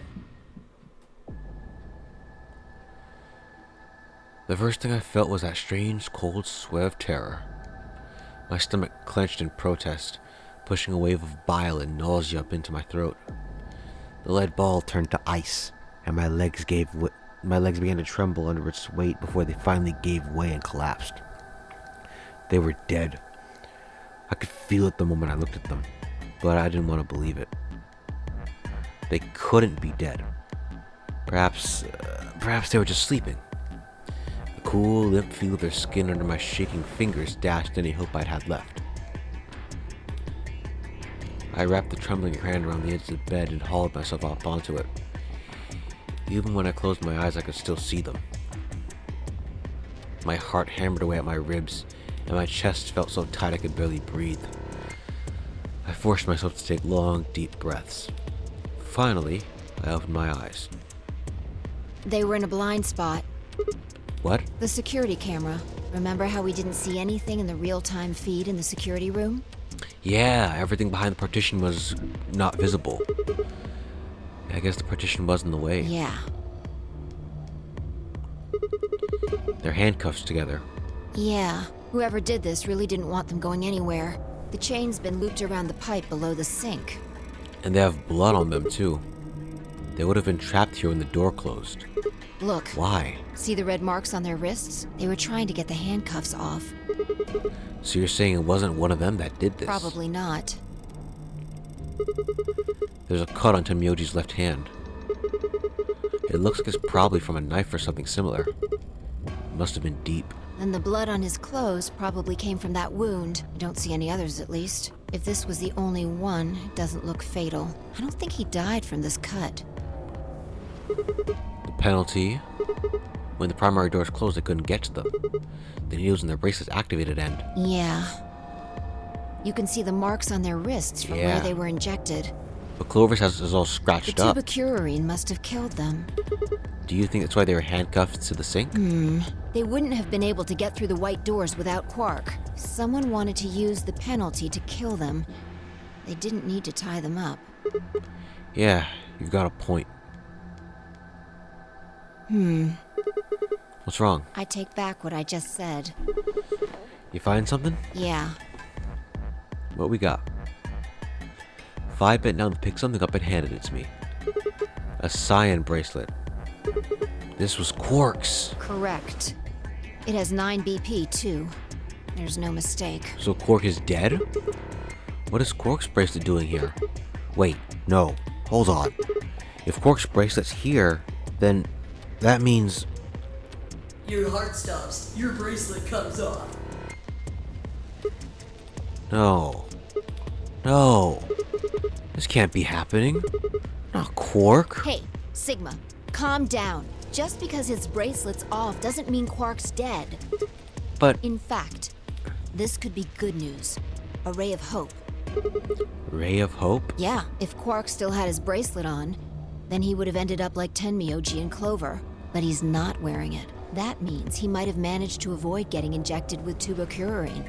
The first thing I felt was that strange, cold sweat of terror. My stomach clenched in protest, pushing a wave of bile and nausea up into my throat. The lead ball turned to ice, and my legs began to tremble under its weight before they finally gave way and collapsed. They were dead. I could feel it the moment I looked at them, but I didn't want to believe it. They couldn't be dead. Perhaps they were just sleeping. The cool, limp feel of their skin under my shaking fingers dashed any hope I'd had left. I wrapped the trembling hand around the edge of the bed and hauled myself up onto it. Even when I closed my eyes, I could still see them. My heart hammered away at my ribs, and my chest felt so tight I could barely breathe. I forced myself to take long, deep breaths. Finally, I opened my eyes. They were in a blind spot. What? The security camera. Remember how we didn't see anything in the real-time feed in the security room? Yeah, everything behind the partition was not visible. I guess the partition was in the way. Yeah. They're handcuffed together. Yeah. Whoever did this really didn't want them going anywhere. The chain's been looped around the pipe below the sink. And they have blood on them, too. They would have been trapped here when the door closed. Look. Why? See the red marks on their wrists? They were trying to get the handcuffs off. So you're saying it wasn't one of them that did this? Probably not. There's a cut on Tomyoji's left hand. It looks like it's probably from a knife or something similar. It must have been deep. And the blood on his clothes probably came from that wound. I don't see any others, at least. If this was the only one, it doesn't look fatal. I don't think he died from this cut. The penalty? When the primary doors closed, they couldn't get to them. The needles in their bracelets activated and... Yeah. You can see the marks on their wrists from where they were injected. But Clover's is all scratched up. The tubocurarine must have killed them. Do you think that's why they were handcuffed to the sink? They wouldn't have been able to get through the white doors without Quark. If someone wanted to use the penalty to kill them, they didn't need to tie them up. Yeah, you've got a point. What's wrong? I take back what I just said. You find something? Yeah. What we got? Vi bent down to pick something up and handed it to me. A cyan bracelet. This was Quark's. Correct. It has 9 BP, too. There's no mistake. So Quark is dead? What is Quark's bracelet doing here? Wait, no. Hold on. If Quark's bracelet's here, then that means... Your heart stops. Your bracelet comes off. No. No. This can't be happening. Not Quark. Hey, Sigma, calm down. Just because his bracelet's off doesn't mean Quark's dead. But... In fact, this could be good news. A ray of hope. Ray of hope? Yeah, if Quark still had his bracelet on, then he would have ended up like Tenmyoji and Clover. But he's not wearing it. That means he might have managed to avoid getting injected with tubocurarine.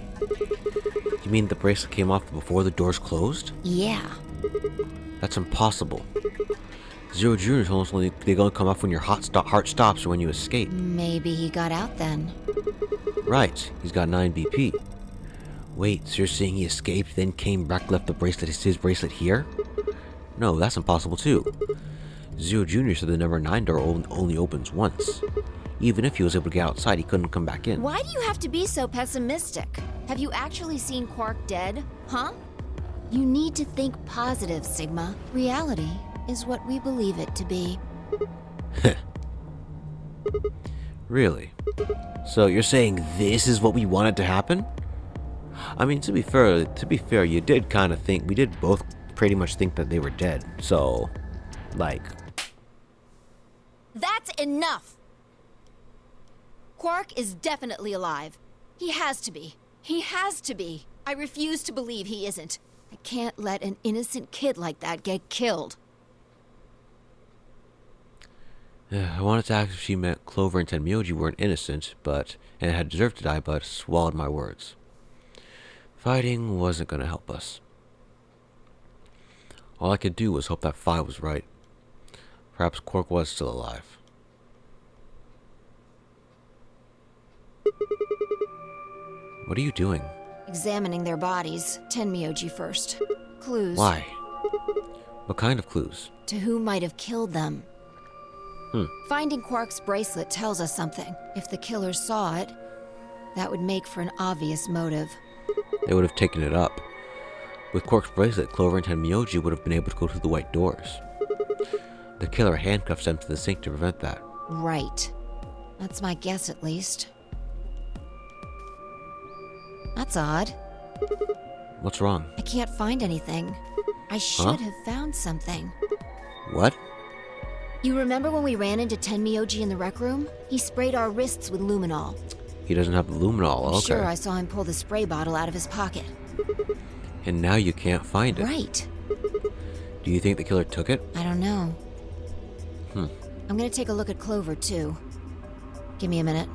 You mean the bracelet came off before the doors closed? Yeah. That's impossible. Zero Junior's only they gonna come off when your heart stops or when you escape. Maybe he got out then. Right, he's got 9 BP. Wait, so you're saying he escaped, then came back, left the bracelet, his bracelet here? No, that's impossible too. Zero Junior said the number 9 door only opens once. Even if he was able to get outside, he couldn't come back in. Why do you have to be so pessimistic? Have you actually seen Quark dead? Huh? You need to think positive, Sigma. Reality is what we believe it to be. Really? So you're saying this is what we wanted to happen? I mean, to be fair, you did kind of think, we did both pretty much think that they were dead. So, like... That's enough! Quark is definitely alive. He has to be. He has to be. I refuse to believe he isn't. I can't let an innocent kid like that get killed. I wanted to ask if she meant Clover and Tenmyoji weren't innocent, and had deserved to die, but swallowed my words. Fighting wasn't going to help us. All I could do was hope that Phi was right. Perhaps Quark was still alive. What are you doing? Examining their bodies. Tenmyoji first. Clues. Why? What kind of clues? To who might have killed them. Finding Quark's bracelet tells us something. If the killers saw it, that would make for an obvious motive. They would have taken it up. With Quark's bracelet, Clover and Tenmyoji would have been able to go through the white doors. The killer handcuffs them to the sink to prevent that. Right. That's my guess, at least. That's odd. What's wrong? I can't find anything. I should have found something. What? You remember when we ran into Tenmyoji in the rec room? He sprayed our wrists with luminol. He doesn't have the luminol, I'm okay. sure I saw him pull the spray bottle out of his pocket. And now you can't find it. Right. Do you think the killer took it? I don't know. I'm gonna take a look at Clover, too. Give me a minute.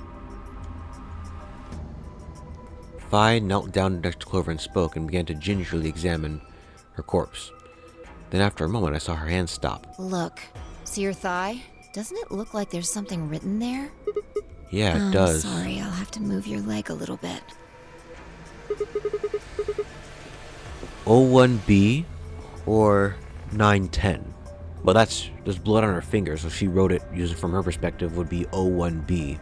Phi knelt down next to Clover and spoke and began to gingerly examine her corpse. Then after a moment, I saw her hand stop. Look. See your thigh? Doesn't it look like there's something written there? Yeah, it does. Sorry, I'll have to move your leg a little bit. 01B or 910. Well, there's blood on her finger, so she wrote it using from her perspective would be 01B.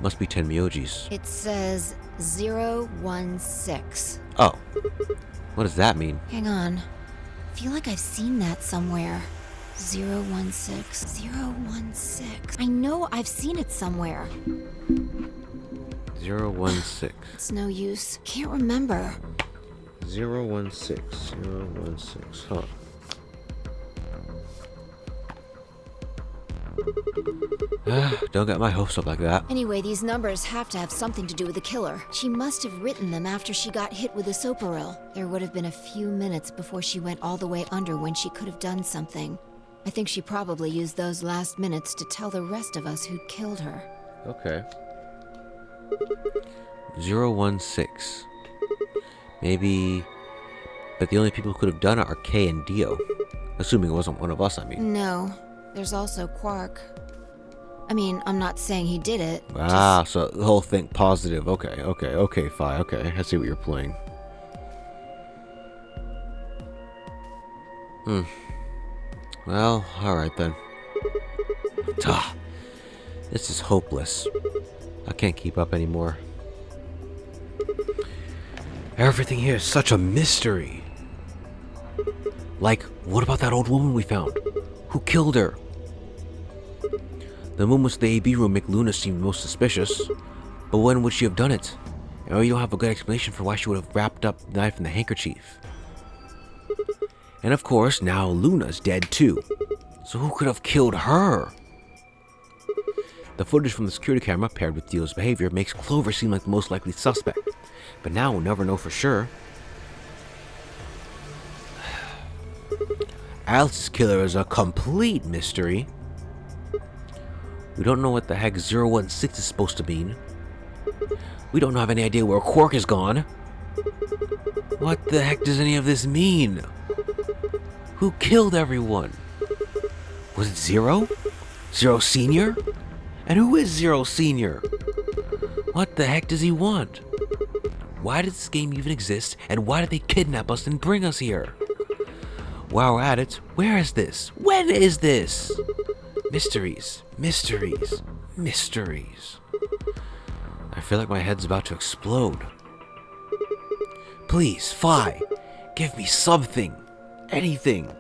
Must be Tenmyoji's. It says 016. Oh. What does that mean? Hang on. I feel like I've seen that somewhere. 016. 016. I know I've seen it somewhere. 016. It's no use. Can't remember. 016. 016. Huh. Don't get my hopes up like that. Anyway, these numbers have to have something to do with the killer. She must have written them after she got hit with a soparil. There would have been a few minutes before she went all the way under when she could have done something. I think she probably used those last minutes to tell the rest of us who'd killed her. Okay. 016. Maybe... But the only people who could have done it are Kay and Dio. Assuming it wasn't one of us, I mean. No. There's also Quark. I mean, I'm not saying he did it. So the whole thing positive. Okay, Phi. Okay, I see what you're playing. Well, alright then. This is hopeless. I can't keep up anymore. Everything here is such a mystery. Like, what about that old woman we found? Who killed her? The movements of the AB room make Luna seem most suspicious. But when would she have done it? And we don't have a good explanation for why she would have wrapped up the knife in the handkerchief. And of course, now Luna's dead too. So who could have killed her? The footage from the security camera paired with Dio's behavior makes Clover seem like the most likely suspect. But now we'll never know for sure. Alice's killer is a complete mystery. We don't know what the heck 016 is supposed to mean. We don't have any idea where Quark is gone. What the heck does any of this mean? Who killed everyone? Was it Zero? Zero Senior? And who is Zero Senior? What the heck does he want? Why does this game even exist, and why did they kidnap us and bring us here? While we're at it, where is this? When is this? Mysteries, mysteries, mysteries. I feel like my head's about to explode. Please, Fi, give me something. Anything.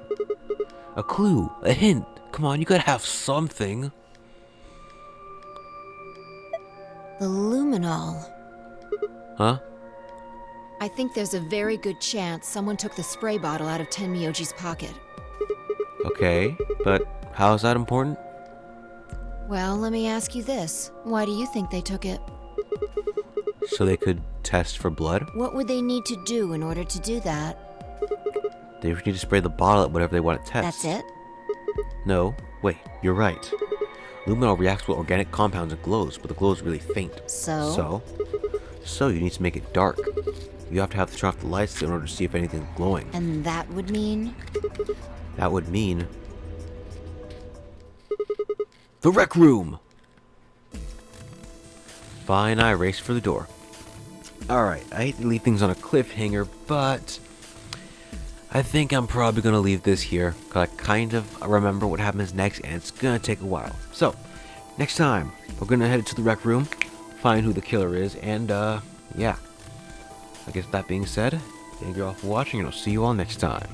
A clue, a hint. Come on, you gotta have something. The luminol. Huh? I think there's a very good chance someone took the spray bottle out of Tenmyoji's pocket. Okay, but how is that important? Well, let me ask you this. Why do you think they took it? So they could test for blood? What would they need to do in order to do that? They would need to spray the bottle at whatever they want to test. That's it? No, wait, you're right. Luminol reacts with organic compounds and glows, but the glow is really faint. So? So you need to make it dark. You have to turn off the lights in order to see if anything's glowing. And that would mean? That would mean... the rec room! Fine, I race for the door. Alright, I hate to leave things on a cliffhanger, but... I think I'm probably going to leave this here, because I kind of remember what happens next, and it's going to take a while. So, next time, we're going to head to the rec room, find who the killer is, and, yeah. I guess with that being said, thank you all for watching, and I'll see you all next time.